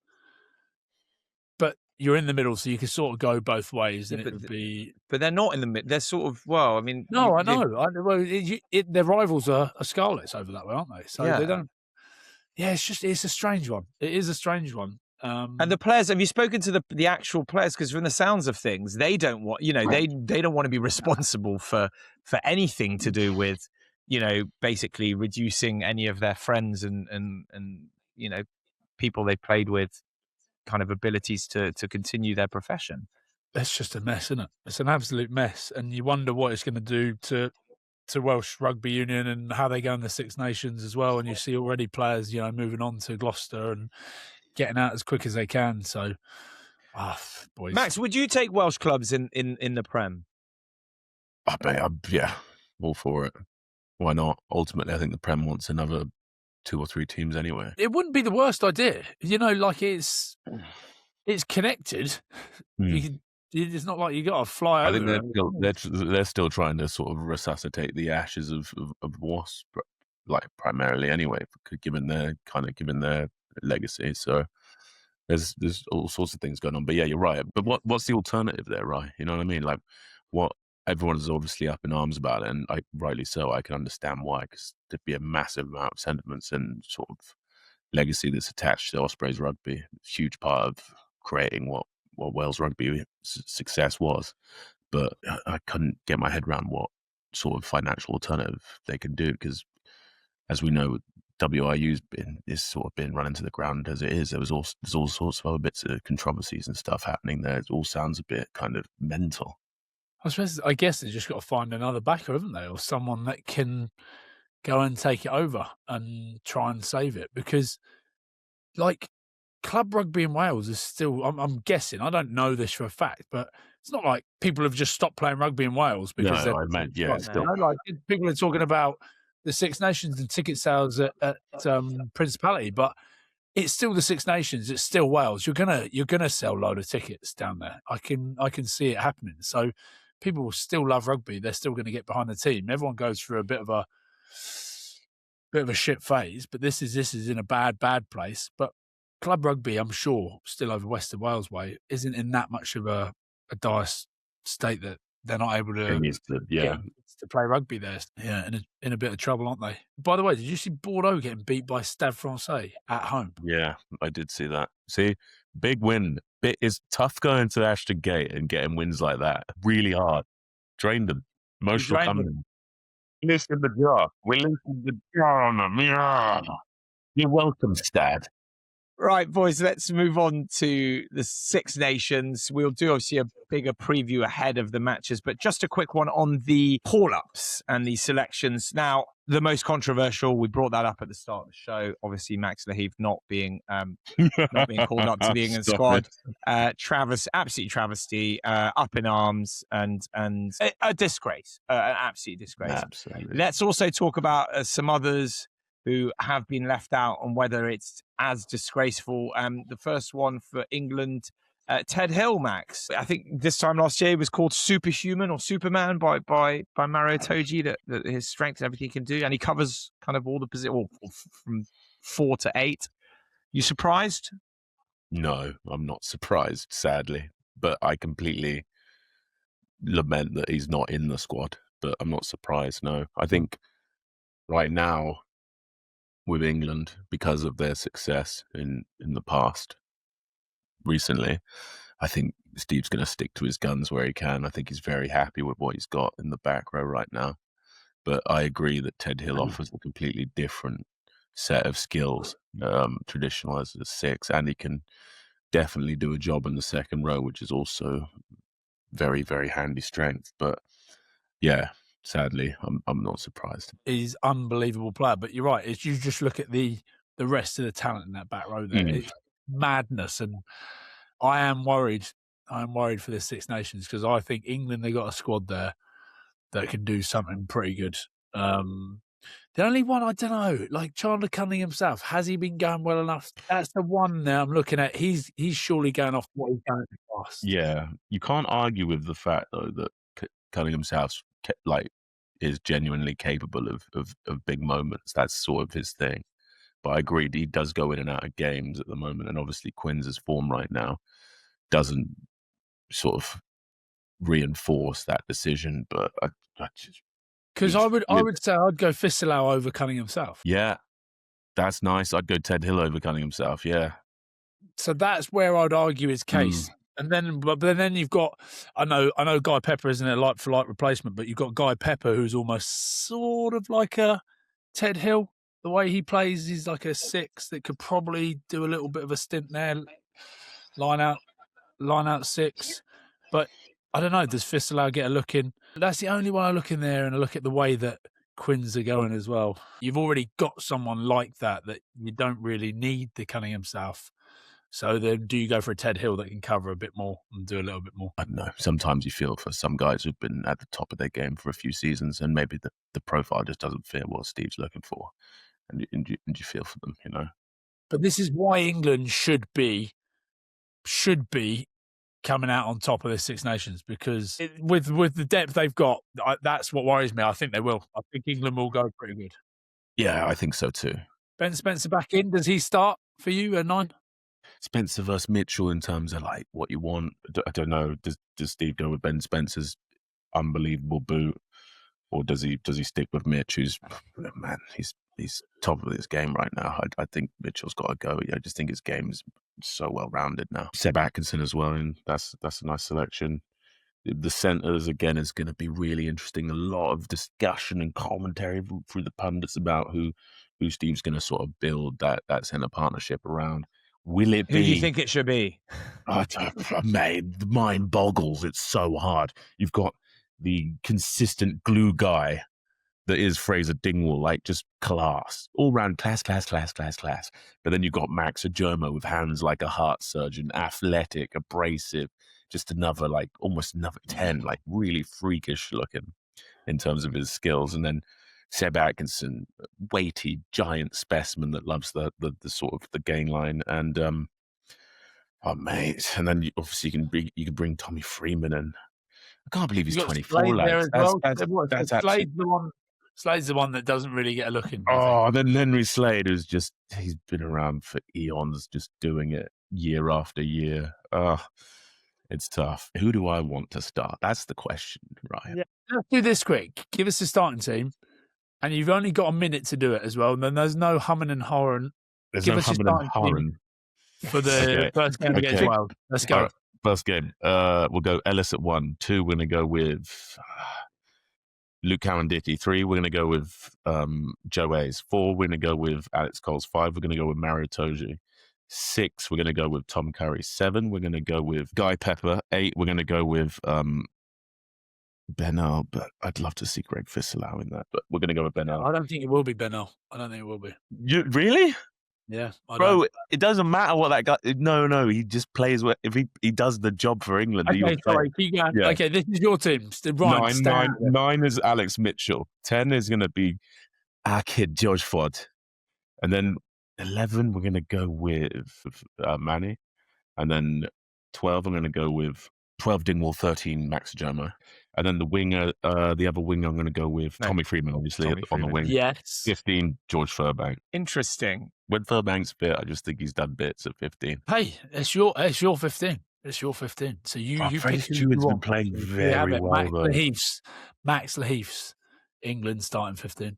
But you're in the middle, so you can sort of go both ways, and it would be. But they're not in the middle. They're sort of I mean. No, I know. Their rivals are Scarlets over that way, aren't they? So they don't. Yeah, it's a strange one. It is a strange one. And the players, have you spoken to the actual players? Because from the sounds of things, they don't want, they don't want to be responsible for anything to do with, basically reducing any of their friends and people they played with kind of abilities to continue their profession. It's just a mess, isn't it? It's an absolute mess. And you wonder what it's going to do to Welsh Rugby Union and how they go in the Six Nations as well. And you see already players, moving on to Gloucester and getting out as quick as they can. So, boys. Max, would you take Welsh clubs in the Prem? Yeah, all for it. Why not? Ultimately, I think the Prem wants another 2 or 3 teams anyway. It wouldn't be the worst idea. Like it's connected. It's not like you got to fly over. I think they're still trying to sort of resuscitate the ashes of Wasp, like primarily anyway, given their legacy. So there's all sorts of things going on. But yeah, you're right. But what's the alternative there, right? You know what I mean? Like, what everyone is obviously up in arms about it, and rightly so. I can understand why, because there'd be a massive amount of sentiments and sort of legacy that's attached to Ospreys rugby. Huge part of creating what Wales rugby success was. But I couldn't get my head around what sort of financial alternative they can do, because as we know, WRU's been run into the ground as it is. There's all sorts of other bits of controversies and stuff happening there. It all sounds a bit kind of mental. I guess they just got to find another backer, haven't they, or someone that can go and take it over and try and save it. Because, like, club rugby in Wales is still, I'm guessing, I don't know this for a fact, but it's not like people have just stopped playing rugby in Wales because like, people are talking about the Six Nations and ticket sales at Principality, but it's still the Six Nations. It's still Wales. You're gonna sell a load of tickets down there. I can see it happening. So people will still love rugby. They're still going to get behind the team. Everyone goes through a bit of a shit phase, but this is in a bad place. But club rugby, I'm sure, still over Western Wales way, isn't in that much of a dire state that they're not able to play rugby there. Yeah, in a bit of trouble, aren't they? By the way, did you see Bordeaux getting beat by Stade Francais at home? Yeah, I did see that. See, big win. It's tough going to Ashton Gate and getting wins like that. Really hard. Drained them. Emotional coming. Listen the jar. We listen the jar on them. Yeah. You're welcome, Stad. Right, boys, let's move on to the Six Nations. We'll do, obviously, a bigger preview ahead of the matches, but just a quick one on the call-ups and the selections. Now, the most controversial, we brought that up at the start of the show, obviously Max Laheve not being called up to the England squad. Absolute travesty, up in arms, and a disgrace, an absolute disgrace. Absolutely. Let's also talk about some others who have been left out and whether it's as disgraceful. The first one for England, Ted Hill, Max. I think this time last year he was called Superhuman or Superman by Mario Toji, that his strength and everything he can do, and he covers kind of all the positions from 4 to 8. You surprised? No, I'm not surprised, sadly, but I completely lament that he's not in the squad, but I'm not surprised. No, I think right now, with England, because of their success in the past, recently, I think Steve's going to stick to his guns where he can. I think he's very happy with what he's got in the back row right now. But I agree that Ted Hill offers a completely different set of skills, traditional as a 6, and he can definitely do a job in the second row, which is also very, very handy strength. But yeah, Sadly, I'm not surprised. He's unbelievable player, but you're right. It's you just look at the rest of the talent in that back row there. It's madness, and I am worried. I'm worried for the Six Nations because I think England, they got a squad there that can do something pretty good. The only one I don't know, like Chandler Cunningham himself, has he been going well enough? That's the one there I'm looking at. He's surely going off what he's done in the past. Yeah, you can't argue with the fact though that Cunningham South is genuinely capable of big moments. That's sort of his thing. But I agree, he does go in and out of games at the moment, and obviously Quinn's form right now doesn't sort of reinforce that decision. But I just because I would say I'd go Fisselau over Cunningham South. Yeah, that's nice. I'd go Ted Hill over Cunningham South. Yeah. So that's where I'd argue his case. And then you've got, I know Guy Pepper isn't a like for like replacement, but you've got Guy Pepper who's almost sort of like a Ted Hill. The way he plays, he's like a 6 that could probably do a little bit of a stint there, line out 6. But I don't know, does Fisselau get a look in? That's the only one I look in there, and I look at the way that Quins are going as well. You've already got someone like that you don't really need the Cunningham South. So then do you go for a Ted Hill that can cover a bit more and do a little bit more? I don't know. Sometimes you feel for some guys who've been at the top of their game for a few seasons and maybe the profile just doesn't fit what Steve's looking for. And you feel for them, you know. But this is why England should be coming out on top of the Six Nations, because with the depth they've got, that's what worries me. I think they will. I think England will go pretty good. Yeah, I think so too. Ben Spencer back in. Does he start for you at 9? Spencer versus Mitchell in terms of like what you want. I don't know. Does Steve go with Ben Spencer's unbelievable boot, or does he stick with Mitch? Who's man, he's top of his game right now. I think Mitchell's got to go. I just think his game is so well rounded now. Seb Atkinson as well, and that's a nice selection. The centres again is going to be really interesting. A lot of discussion and commentary through the pundits about who Steve's going to sort of build that centre partnership around. Will it be? Who do you think it should be? Mate, the mind boggles. It's so hard. You've got the consistent glue guy that is Fraser Dingwall, like just class. All round class. But then you've got Max Ajomo with hands like a heart surgeon, athletic, abrasive, just almost another 10, like really freakish looking in terms of his skills. And then Seb Atkinson, weighty, giant specimen that loves the sort of the gain line. And oh mate, and then obviously you can bring Tommy Freeman in. I can't believe he's 24. Lads. That's Slade's the one that doesn't really get a look in. Oh, and then Henry Slade, he's been around for eons, just doing it year after year. It's tough. Who do I want to start? That's the question, right? Yeah. Let's do this quick. Give us the starting team, and you've only got a minute to do it as well. And then there's no humming and hawing. There's no humming and hawing for the first game against Wales. Let's go. Right. First game. We'll go Ellis at 1. 2, we're going to go with Luke Cowan-Dickey. 3, we're going to go with Joe Hayes. 4, we're going to go with Alex Coles. 5, we're going to go with Mario Toji. 6, we're going to go with Tom Curry. 7, we're going to go with Guy Pepper. 8, we're going to go with Penaud, but I'd love to see Greg Fisselau in that. But we're going to go with Penaud. I don't think it will be Penaud. I don't think it will be. You really? Yeah, bro. It doesn't matter what that guy. No. He just plays. If he does the job for England. Okay, sorry. Keep going. Yeah. Okay, this is your team. Ryan, 9 is Alex Mitchell. 10 is going to be our kid George Ford, and then 11 we're going to go with Manny, and then 12 I'm going to go with 12 Dingwall, 13 Max Ajomo. And then the winger, the other winger, I'm going to go with Tommy Freeman, obviously, on the wing. Yes. 15, George Furbank. Interesting. When Furbank's fit, I just think he's done bits at 15. Hey, it's your 15. It's your 15. So you Fraser Stewart's been playing very well, though. Max Laheath's England starting 15.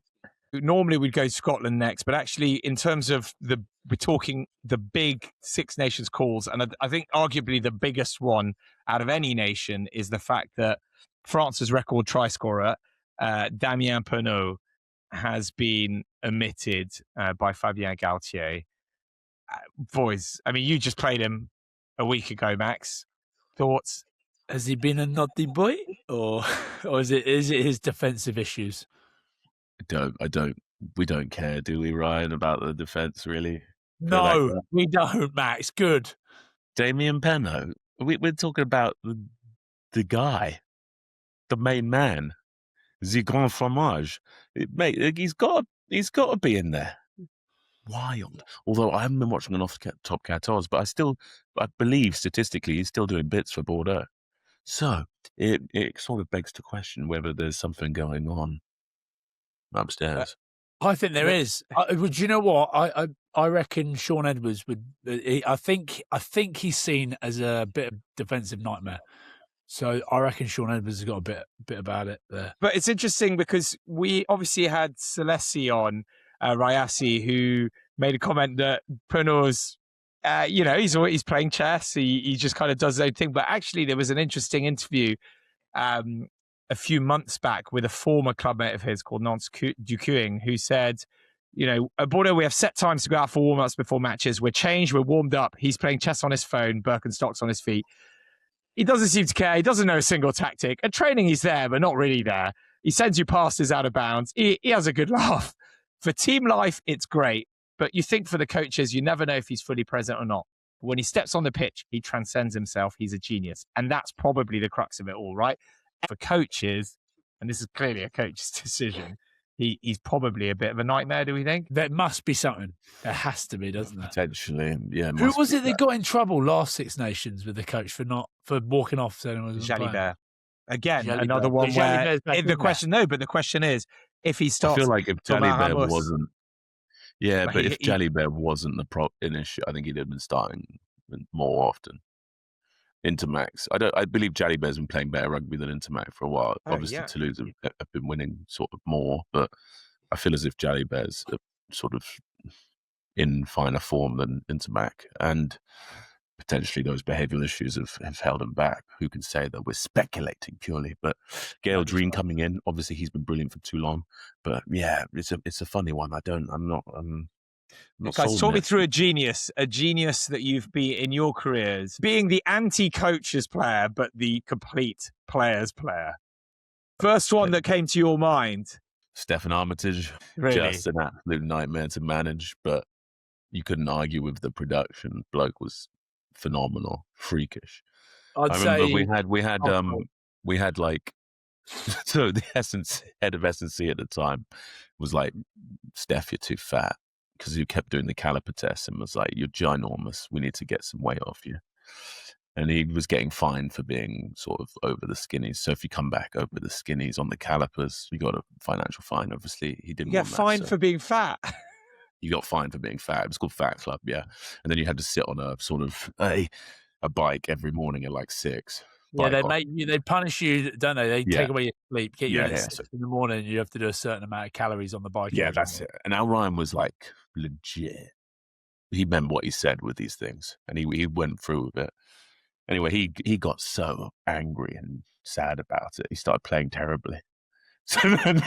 Normally we'd go Scotland next, but actually in terms of we're talking the big Six Nations calls, and I think arguably the biggest one out of any nation is the fact that France's record try scorer, Damien Penaud, has been omitted by Fabien Galtier. Boys, I mean, you just played him a week ago, Max. Thoughts? Has he been a naughty boy? or is it his defensive issues? We don't care, do we, Ryan, about the defence, really? No, we don't, Max. Good. Damien Penaud. We're talking about the guy, the main man, the grand fromage. Mate, he's got to be in there. Wild. Although I haven't been watching enough Top 14, but I believe statistically he's still doing bits for Bordeaux. So it sort of begs to question whether there's something going on upstairs. I think there is. Would you know what? I reckon Sean Edwards would. I think he's seen as a bit of defensive nightmare. So I reckon Sean Edwards has got a bit about it there. But it's interesting because we obviously had Celesi on Rayasi, who made a comment that Penaud's, he's playing chess. He just kind of does his own thing. But actually, there was an interesting interview a few months back with a former clubmate of his called Nance Duquing, who said, at Bordeaux, we have set times to go out for warm-ups before matches. We're changed, we're warmed up. He's playing chess on his phone, Birkenstocks on his feet. He doesn't seem to care. He doesn't know a single tactic. At training, he's there, but not really there. He sends you passes out of bounds. He has a good laugh. For team life, it's great. But you think for the coaches, you never know if he's fully present or not. But when he steps on the pitch, he transcends himself. He's a genius. And that's probably the crux of it all, right? For coaches, and this is clearly a coach's decision, he's probably a bit of a nightmare, do we think? There must be something. There has to be, doesn't there? Potentially, yeah. Who was it that got in trouble last Six Nations with the coach for walking off? Jalibert. Again, Jalibert. another one where the question is, if he starts... I feel like if Jalibert wasn't... Yeah, but if he, Jalibert wasn't an issue, I think he'd have been starting more often. Intermax. I believe Jalibert's been playing better rugby than Intermax for a while. Obviously, Toulouse have been winning sort of more, but I feel as if Jalibert's sort of in finer form than Intermax, and potentially those behavioural issues have held him back. Who can say that? We're speculating purely, but Gail Dreen coming in, obviously he's been brilliant for too long, but yeah, it's a funny one. I'm not guys, talk me through a genius that you've been in your careers, being the anti-coaches player, but the complete players player. First one that came to your mind. Stefan Armitage, really? Just an absolute nightmare to manage, but you couldn't argue with the production. Bloke was phenomenal, freakish. I remember we had like, so the head of S&C at the time was like, Steph, you're too fat. Because he kept doing the caliper test and was like, you're ginormous, we need to get some weight off you. And he was getting fined for being sort of over the skinnies. So if you come back over the skinnies on the calipers, you got a financial fine. Obviously, he didn't want that. Fined for being fat? You got fined for being fat. It was called Fat Club, yeah. And then you had to sit on a sort of a bike every morning at like 6. Yeah, they punish you, don't they? They take away your sleep, get you in the morning, and you have to do a certain amount of calories on the bike. Yeah, that's it. And Al Ryan was like legit. He meant what he said with these things, and he went through with it. Anyway, he got so angry and sad about it. He started playing terribly. So then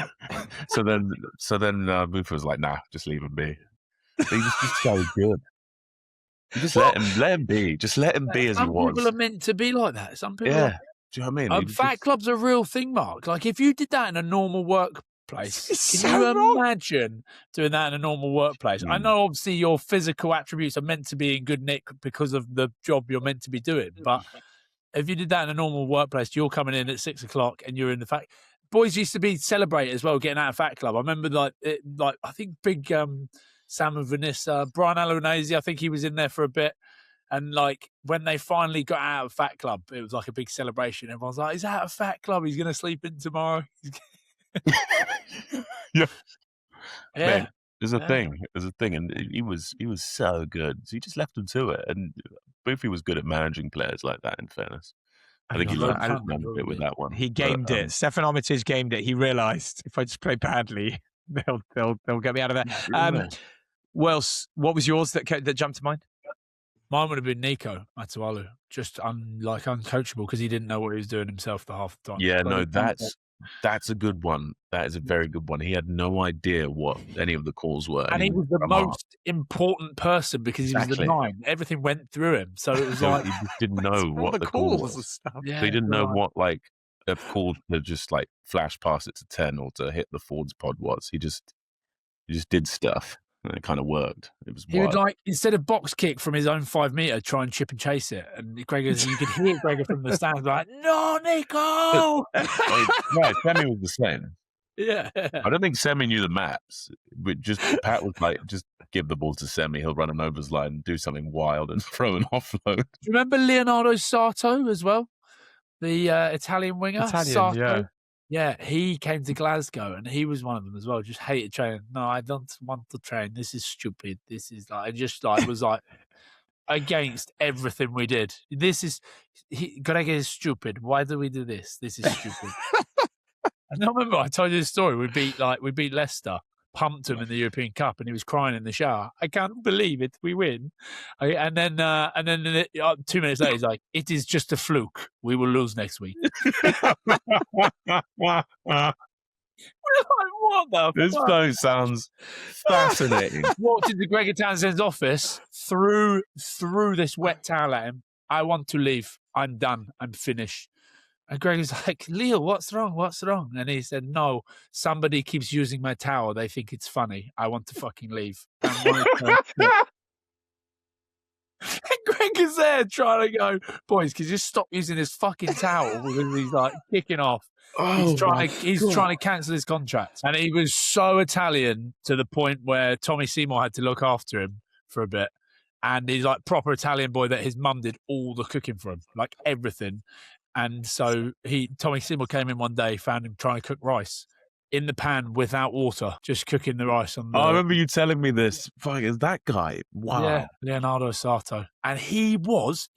Mufa was like, "Nah, just leave him be." But he was just so good. You just let him be. Just let him be as he was. Some people are meant to be like that. Some people. Yeah. Do you know what I mean? Fat club's a real thing, Mark. Like if you did that in a normal workplace, can you imagine doing that in a normal workplace? I know obviously your physical attributes are meant to be in good nick because of the job you're meant to be doing. But if you did that in a normal workplace, you're coming in at 6 o'clock and you're in the fat. Boys used to be celebrated as well, getting out of Fat Club. I remember I think big Sam and Vanessa, Brian Albanese, I think he was in there for a bit. And like when they finally got out of Fat Club, it was like a big celebration. Everyone's like, he's out of Fat Club. He's going to sleep in tomorrow. Yeah. Man, there's a thing. And he was so good. So he just left him to it. And Boofy was good at managing players like that, in fairness. I think he learned a bit with that one. He gamed it. Stefan Armitage gamed it. He realised if I just play badly, they'll get me out of there. What was yours that jumped to mind? Mine would have been Nico Matawalu, just uncoachable because he didn't know what he was doing himself the half the time. Yeah, no, that's a good one. That is a very good one. He had no idea what any of the calls were. And he was the most important person because he was the 9. Everything went through him. So it was like... He just didn't know what the calls were. Stuff. Yeah, so he didn't know what, like, have called to just like flash pass it to 10 or to hit the forwards pod was. He just did stuff. And it kind of worked. It was He wild. would, like, instead of box kick from his own 5 metre, try and chip and chase it. And Gregor, you could hear Gregor from the stands like, no, Nico! Yeah, Semi was the same. Yeah. I don't think Semi knew the maps. But Pat was like, just give the ball to Semi. He'll run an overs line and do something wild and throw an offload. Do you remember Leonardo Sarto as well? The Italian winger? Sarto? Yeah, he came to Glasgow and he was one of them as well. Just hated training. No, I don't want to train. This is stupid. This is like, was like against everything we did. Greg is stupid. Why do we do this? This is stupid. And I remember I told you this story. We beat Leicester, pumped him in the European Cup, and he was crying in the shower. I can't believe it. We win. And then 2 minutes later, he's like, "It is just a fluke. We will lose next week." We're like, what the This fuck? bloke sounds fascinating. Walked into Gregor Townsend's office, threw this wet towel at him. I want to leave. I'm done. I'm finished. And Gregor's like, Leo, what's wrong? What's wrong? And he said, no, somebody keeps using my towel. They think it's funny. I want to fucking leave. And Greg is there trying to go, boys, can you just stop using this fucking towel? Because he's like kicking off. He's trying to cancel his contract. And he was so Italian to the point where Tommy Seymour had to look after him for a bit. And he's like proper Italian boy that his mum did all the cooking for him, like everything. And so Tommy Seymour came in one day, found him trying to cook rice in the pan without water, just cooking the rice on the... I remember you telling me this. Fuck, is that guy? Wow. Yeah, Leonardo Sarto. And he was,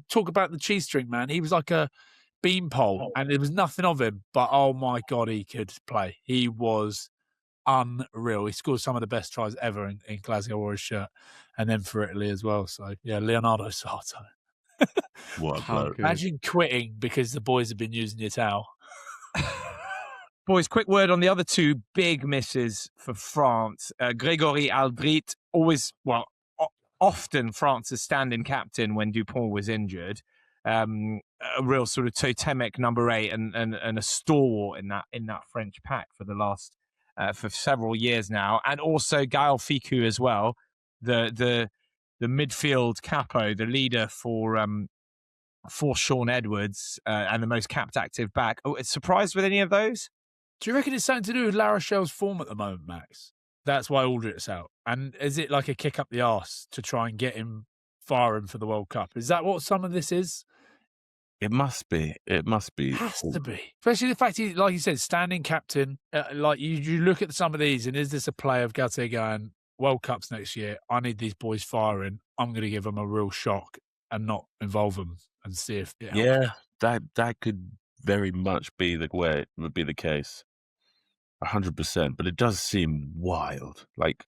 talk about the cheese string, man. He was like a beanpole and there was nothing of him, but oh my God, he could play. He was unreal. He scored some of the best tries ever in Glasgow Warriors shirt and then for Italy as well. So yeah, Leonardo Sarto. What a Imagine quitting because the boys have been using your towel. Boys, quick word on the other two big misses for France. Grégory Aldrit, often France's standing captain when Dupont was injured. A real sort of totemic number 8 and a stalwart in that French pack for the last for several years now. And also Gaël Fickou as well, the midfield capo, the leader for Sean Edwards and the most capped active back. Oh, surprised with any of those? Do you reckon it's something to do with La Rochelle's form at the moment, Max? That's why Aldrit's out. And is it like a kick up the arse to try and get him firing for the World Cup? Is that what some of this is? It must be. It must be. It has to be. Especially the fact he, like you said, standing captain. Like you look at some of these and is this a player of Gate going, World Cups next year, I need these boys firing. I'm going to give them a real shock and not involve them and see if... that could very much be the way it would be the case. 100%. But it does seem wild. Like,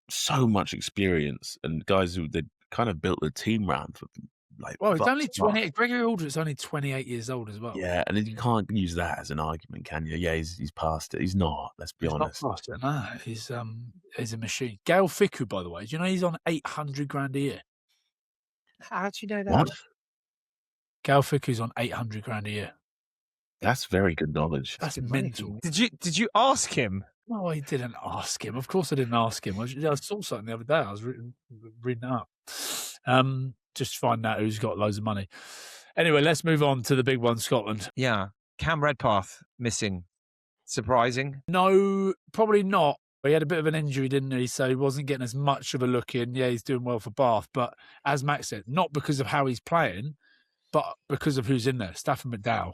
so much experience and guys who they kind of built the team around for. Like, well, it's only 28. Gregory Aldrit's only 28 years old as well. Yeah, and you can't use that as an argument, can you? Yeah, he's past it. He's not. Let's be honest. Not past it. No, he's a machine. Gaël Fickou, by the way, do you know he's on 800 grand a year? How do you know that? What? Gaël Fickou's on 800 grand a year. That's very good knowledge. That's mental. Did you ask him? No, I didn't ask him. Of course, I didn't ask him. I saw something the other day. I was reading it up. Just find out who's got loads of money. Anyway, let's move on to the big one, Scotland. Yeah. Cam Redpath missing. Surprising? No, probably not. He had a bit of an injury, didn't he? So he wasn't getting as much of a look in. Yeah, he's doing well for Bath. But as Max said, not because of how he's playing, but because of who's in there. Stafford McDowell.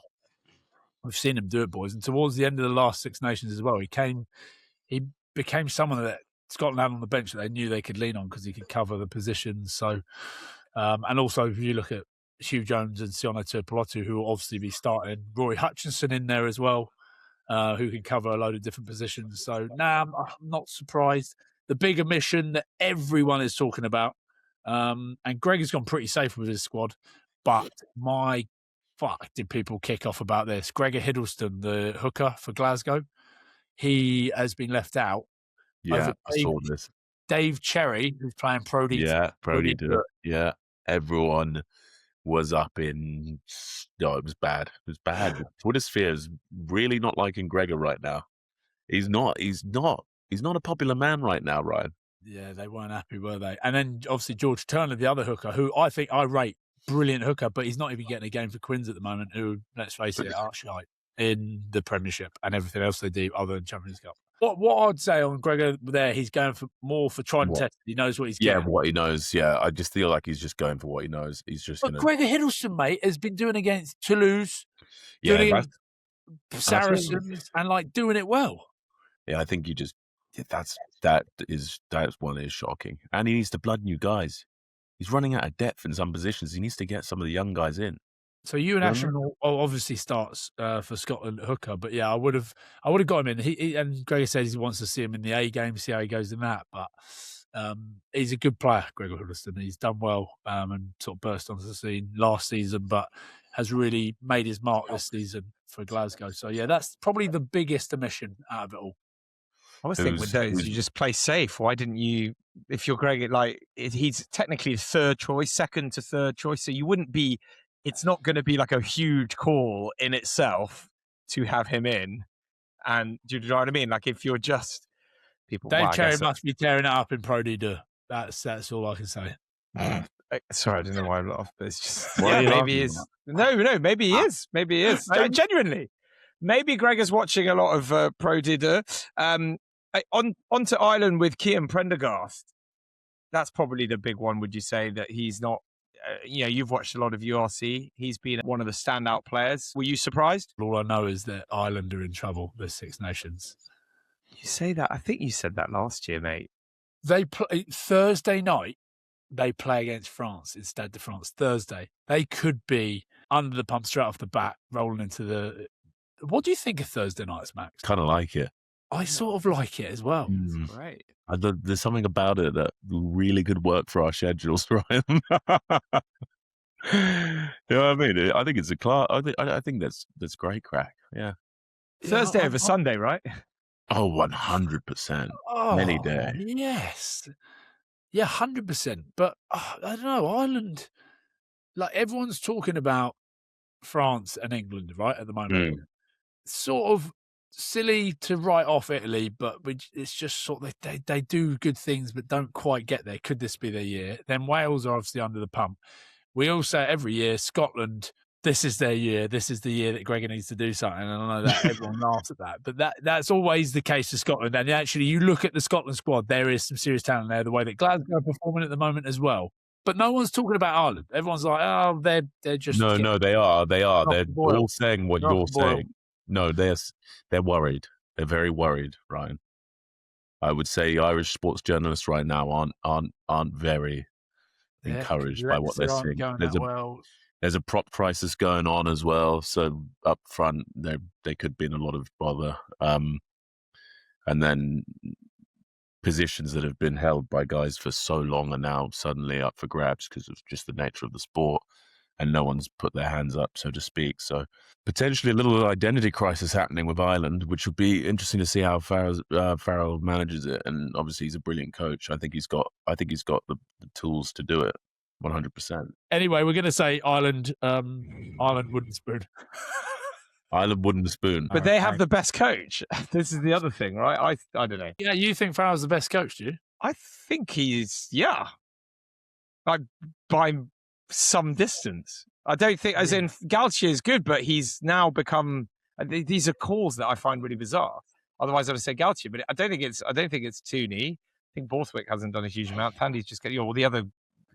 We've seen him do it, boys. And towards the end of the last Six Nations as well, he became someone that Scotland had on the bench that they knew they could lean on because he could cover the positions. So, and also if you look at Hugh Jones and Sione Tuipulotu, who will obviously be starting, Rory Hutchinson in there as well, who can cover a load of different positions. So, I'm not surprised. The big omission that everyone is talking about, and Greg has gone pretty safe with his squad, but my fuck did people kick off about this. Gregor Hiddleston, the hooker for Glasgow, he has been left out. Yeah, I saw this. Dave Cherry, who's playing Pro D. Yeah, Pro D. Yeah, everyone was up in. No, it was bad. It was bad. The Twitter sphere is really not liking Gregor right now. He's not a popular man right now, Ryan. Yeah, they weren't happy, were they? And then obviously George Turner, the other hooker, who I think I rate brilliant hooker, but he's not even getting a game for Quins at the moment, who, let's face it, are shite in the Premiership and everything else they do other than Champions Cup. What I'd say on Gregor there, he's going for more for try and test. He knows what he's getting. Yeah, what he knows. Yeah, I just feel like he's just going for what he knows. He's just But Gregor Hiddleston, mate, has been doing against Toulouse, doing against Saracens, and like doing it well. Yeah, I think that's one is shocking. And he needs to blood new guys. He's running out of depth in some positions. He needs to get some of the young guys in. So you and Ashton obviously starts for Scotland hooker, but yeah, I would have got him in. He and Gregor says he wants to see him in the A game, see how he goes in that. But he's a good player, Gregor Hiddleston. He's done well and sort of burst onto the scene last season, but has really made his mark this season for Glasgow. So yeah, that's probably the biggest omission out of it all. I always think with those, you just play safe. Why didn't you, if you're Greg, he's technically a second to third choice, so you wouldn't be, it's not going to be like a huge call in itself to have him in. And do you know what I mean? Like if you're just people. Dave Cherry must be tearing it up in Pro D2. That's all I can say. Sorry, I don't know why I laughed, but it's just, maybe he is. No, maybe he is. Maybe he is. Genuinely. Maybe Gregor's watching a lot of Pro D2. On to Ireland with Cian Prendergast. That's probably the big one, would you say, that he's not, you've watched a lot of URC. He's been one of the standout players. Were you surprised? All I know is that Ireland are in trouble, the Six Nations. You say that? I think you said that last year, mate. They play Thursday night. They play against France instead of France. Thursday. They could be under the pump straight off the bat, rolling into the... What do you think of Thursday nights, Max? Kind of like it. I sort of like it as well. Right. There's something about it that really could work for our schedules, Ryan. You know what I mean? I think it's a class. I think that's great crack. Yeah. Thursday over Sunday, right? Oh, 100%. Any day. Yes. Yeah, 100%. But I don't know, Ireland, like everyone's talking about France and England, right, at the moment. Sort of silly to write off Italy, but it's just sort of they do good things but don't quite get there. Could this be their year? Then Wales are obviously under the pump. We all say every year, Scotland, this is their year. This is the year that Gregor needs to do something. And I know that everyone laughs at that, but that's always the case for Scotland. And actually, you look at the Scotland squad, there is some serious talent there, the way that Glasgow are performing at the moment as well. But no one's talking about Ireland. Everyone's like, oh, they're just... No, they are. They're all saying what you're saying. No, they're worried. They're very worried, Ryan. I would say Irish sports journalists right now aren't very encouraged by what they're seeing. There's a prop crisis going on as well. So up front, they could be in a lot of bother. And then positions that have been held by guys for so long are now suddenly up for grabs because of just the nature of the sport. And no one's put their hands up, so to speak. So potentially a little identity crisis happening with Ireland, which would be interesting to see how Farrell manages it. And obviously, he's a brilliant coach. I think he's got the tools to do it, 100%. Anyway, we're going to say Ireland. Ireland wooden spoon. Ireland wooden spoon. But they have the best coach. This is the other thing, right? I don't know. Yeah, you think Farrell's the best coach, do you? I think he's by some distance. I don't think, as in Galtier is good, but he's now become. These are calls that I find really bizarre. Otherwise, I would say Galtier, but I don't think it's Tooney. I think Borthwick hasn't done a huge amount. Tandy's just getting. All the other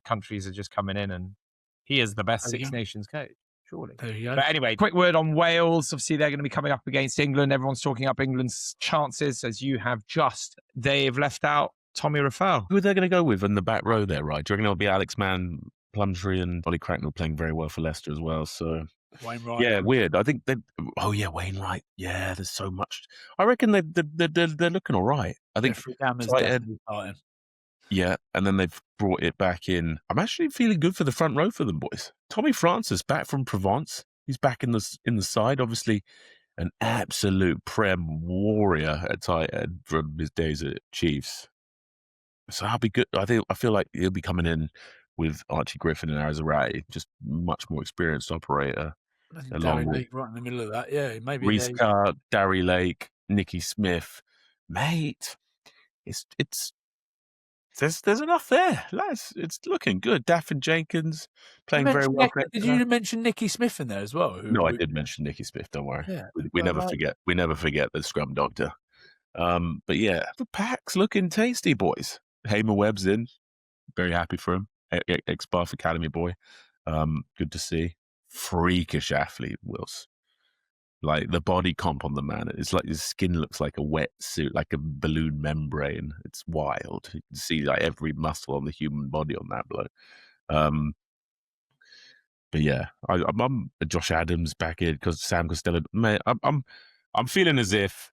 countries are just coming in, and he is the best Six Nations coach. Surely. There you go. But anyway, quick word on Wales. Obviously, they're going to be coming up against England. Everyone's talking up England's chances, as you have just. They've left out Tommy Rafale. Who are they going to go with in the back row there, right? Do you reckon it'll be Alex Mann, Plumtree, and Ollie Cracknell playing very well for Leicester as well? So, Wainwright. Yeah, weird. I think they. Oh yeah, Wainwright. Yeah, there's so much. I reckon they're looking all right. I think. Yeah, and then they've brought it back in. I'm actually feeling good for the front row for them, boys. Tommy Francis back from Provence. He's back in the side. Obviously, an absolute Prem warrior at tight end from his days at Chiefs. So I'll be good. I feel like he'll be coming in with Archie Griffin and Arizarate, just much more experienced operator. Darry Lake right in the middle of that. Yeah, maybe. Reece Carr, Darry Lake, Nicky Smith. Mate, there's enough there, lads. It's looking good. Daffin Jenkins playing very well. Did you mention Nicky Smith in there as well? No, I did mention Nicky Smith. Don't worry. Yeah, we never forget. We never forget the scrum doctor. But yeah, the pack's looking tasty, boys. Hamer Webb's in. Very happy for him. Ex-Bath Academy boy. Good to see. Freakish athlete, Wills. Like the body comp on the man, it's like his skin looks like a wetsuit, like a balloon membrane. It's wild. You can see like every muscle on the human body on that bloke. But yeah, I'm Josh Adams back in because Sam Costello. Man, I'm feeling as if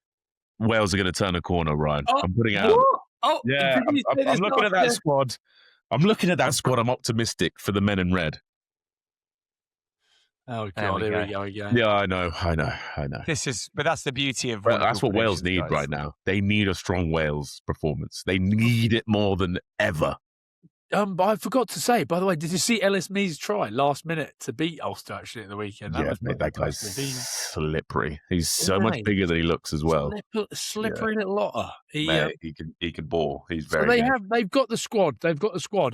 Wales are going to turn a corner, Ryan. I'm putting out. Yeah, I'm looking at that squad. I'm looking at that squad. I'm optimistic for the men in red. Oh God, here we go again. Yeah, I know. But that's the beauty of. That's what Wales need right now. They need a strong Wales performance. They need it more than ever. But I forgot to say, by the way, did you see Ellis Mees try last minute to beat Ulster actually at the weekend? That guy's slippery. He's so much bigger than he looks as well. Slippery little otter. He can ball. He's very. They've got the squad.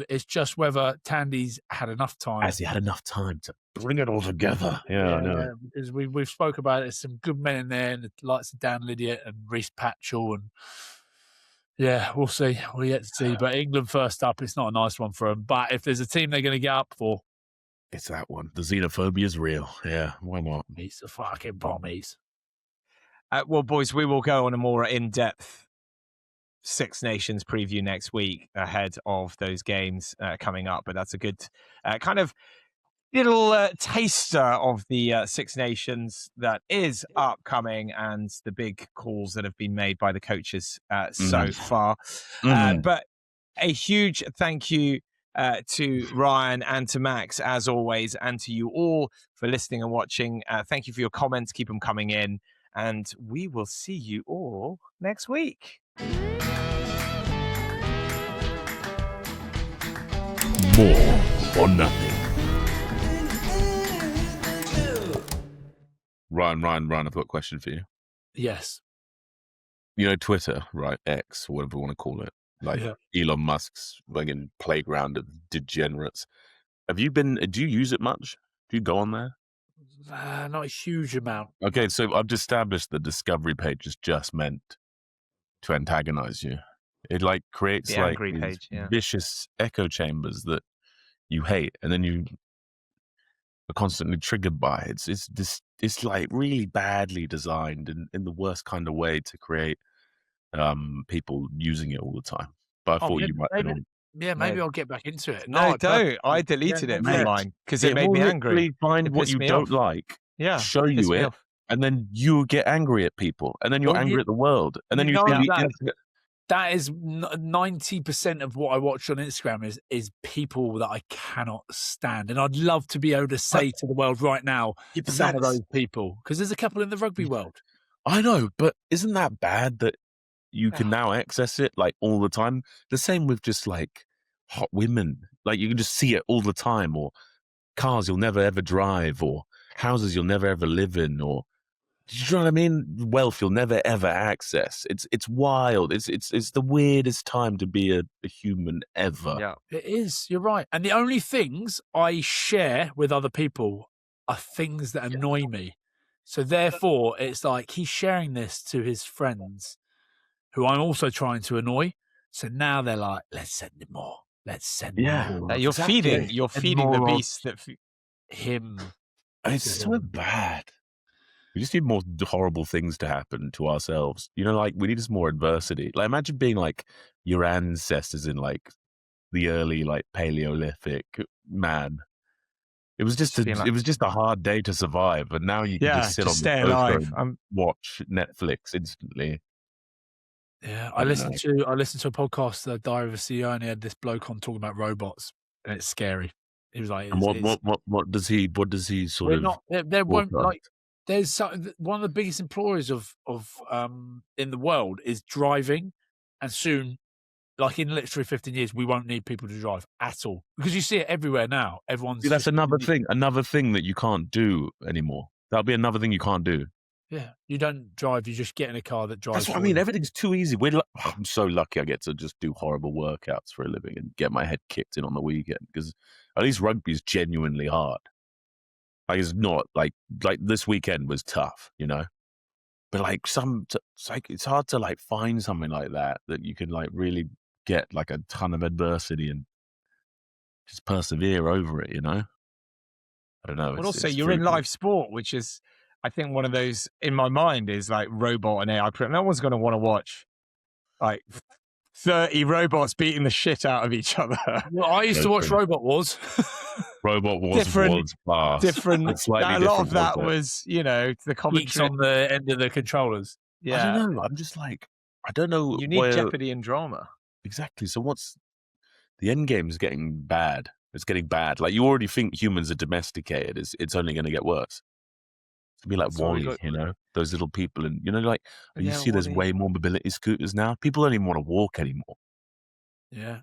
It's just whether Tandy's had enough time. Has he had enough time to bring it all together? Yeah, I know. Because we've spoke about it. There's some good men in there, and the likes of Dan Lydiate and Reece Patchell and. Yeah, we'll see. We're yet to see. But England first up, it's not a nice one for them. But if there's a team they're going to get up for, it's that one. The xenophobia is real. Yeah, why not? He's the fucking bombies. Well, boys, we will go on a more in-depth Six Nations preview next week ahead of those games coming up. But that's a good kind of little taster of the Six Nations that is upcoming and the big calls that have been made by the coaches so far. But a huge thank you to Ryan and to Max, as always, and to you all for listening and watching. Thank you for your comments. Keep them coming in. And we will see you all next week. More or nothing. Ryan, I've got a question for you. Yes. You know, Twitter, right? X, whatever you want to call it. Like Elon Musk's fucking playground of degenerates. Do you use it much? Do you go on there? Not a huge amount. Okay, so I've established the discovery page is just meant to antagonize you. It like creates the like angry page, vicious echo chambers that you hate, and then you are constantly triggered by it. It's like really badly designed in the worst kind of way to create people using it all the time. But I thought you might. Maybe I'll get back into it. No, don't. I deleted it from mine because it made me angry. Find what you don't like, show you it, and then you get angry at people, and then you're angry at the world, and then that is 90% of what I watch on Instagram is people that I cannot stand. And I'd love to be able to say to the world right now, some of those people, because there's a couple in the rugby world. I know, but isn't that bad that you can now access it like all the time? The same with just like hot women. Like you can just see it all the time, or cars you'll never ever drive, or houses you'll never ever live in, or do you know what I mean? Wealth you'll never ever access. It's wild. It's the weirdest time to be a human ever. Yeah, it is. You're right. And the only things I share with other people are things that annoy me. So therefore, it's like he's sharing this to his friends, who I'm also trying to annoy. So now they're like, let's send him more. Let's send him more. You're feeding the beast that him. It's so bad. We just need more horrible things to happen to ourselves. You know, like we need just more adversity. Like imagine being like your ancestors in like the early like Paleolithic, man. It was just a hard day to survive, and now you can just sit on stay the alive and watch Netflix instantly. Yeah, I listened to a podcast, the Diary of a CEO, and he had this bloke on talking about robots, and it's scary. He was like, and what does he sort of? There won't like. There's one of the biggest employers of in the world is driving, and soon like in literally 15 years, we won't need people to drive at all because you see it everywhere now. Everyone's. See, that's another thing that you can't do anymore. That'll be another thing you can't do. Yeah, you don't drive. You just get in a car that drives. That's what I mean. Everything's too easy. I'm so lucky I get to just do horrible workouts for a living and get my head kicked in on the weekend because at least rugby is genuinely hard. Like it's not like this weekend was tough, you know. But like it's hard to like find something like that you can like really get like a ton of adversity and just persevere over it, you know. I don't know. But also, you're in live sport, which is, I think, one of those in my mind is like robot and AI. No one's going to want to watch like 30 robots beating the shit out of each other. Well, I used to watch Robot Wars. Robot Wars was fast. Different. A lot of that was, you know, the commentary on the end of the controllers. Yeah, I don't know. I'm just like, I don't know. You need jeopardy and drama. Exactly. So the end game is getting bad. It's getting bad. Like you already think humans are domesticated. It's only going to get worse. It's going to be like Wally, you know, those little people. And, you know, like you see there's way more mobility scooters now. People don't even want to walk anymore. Yeah.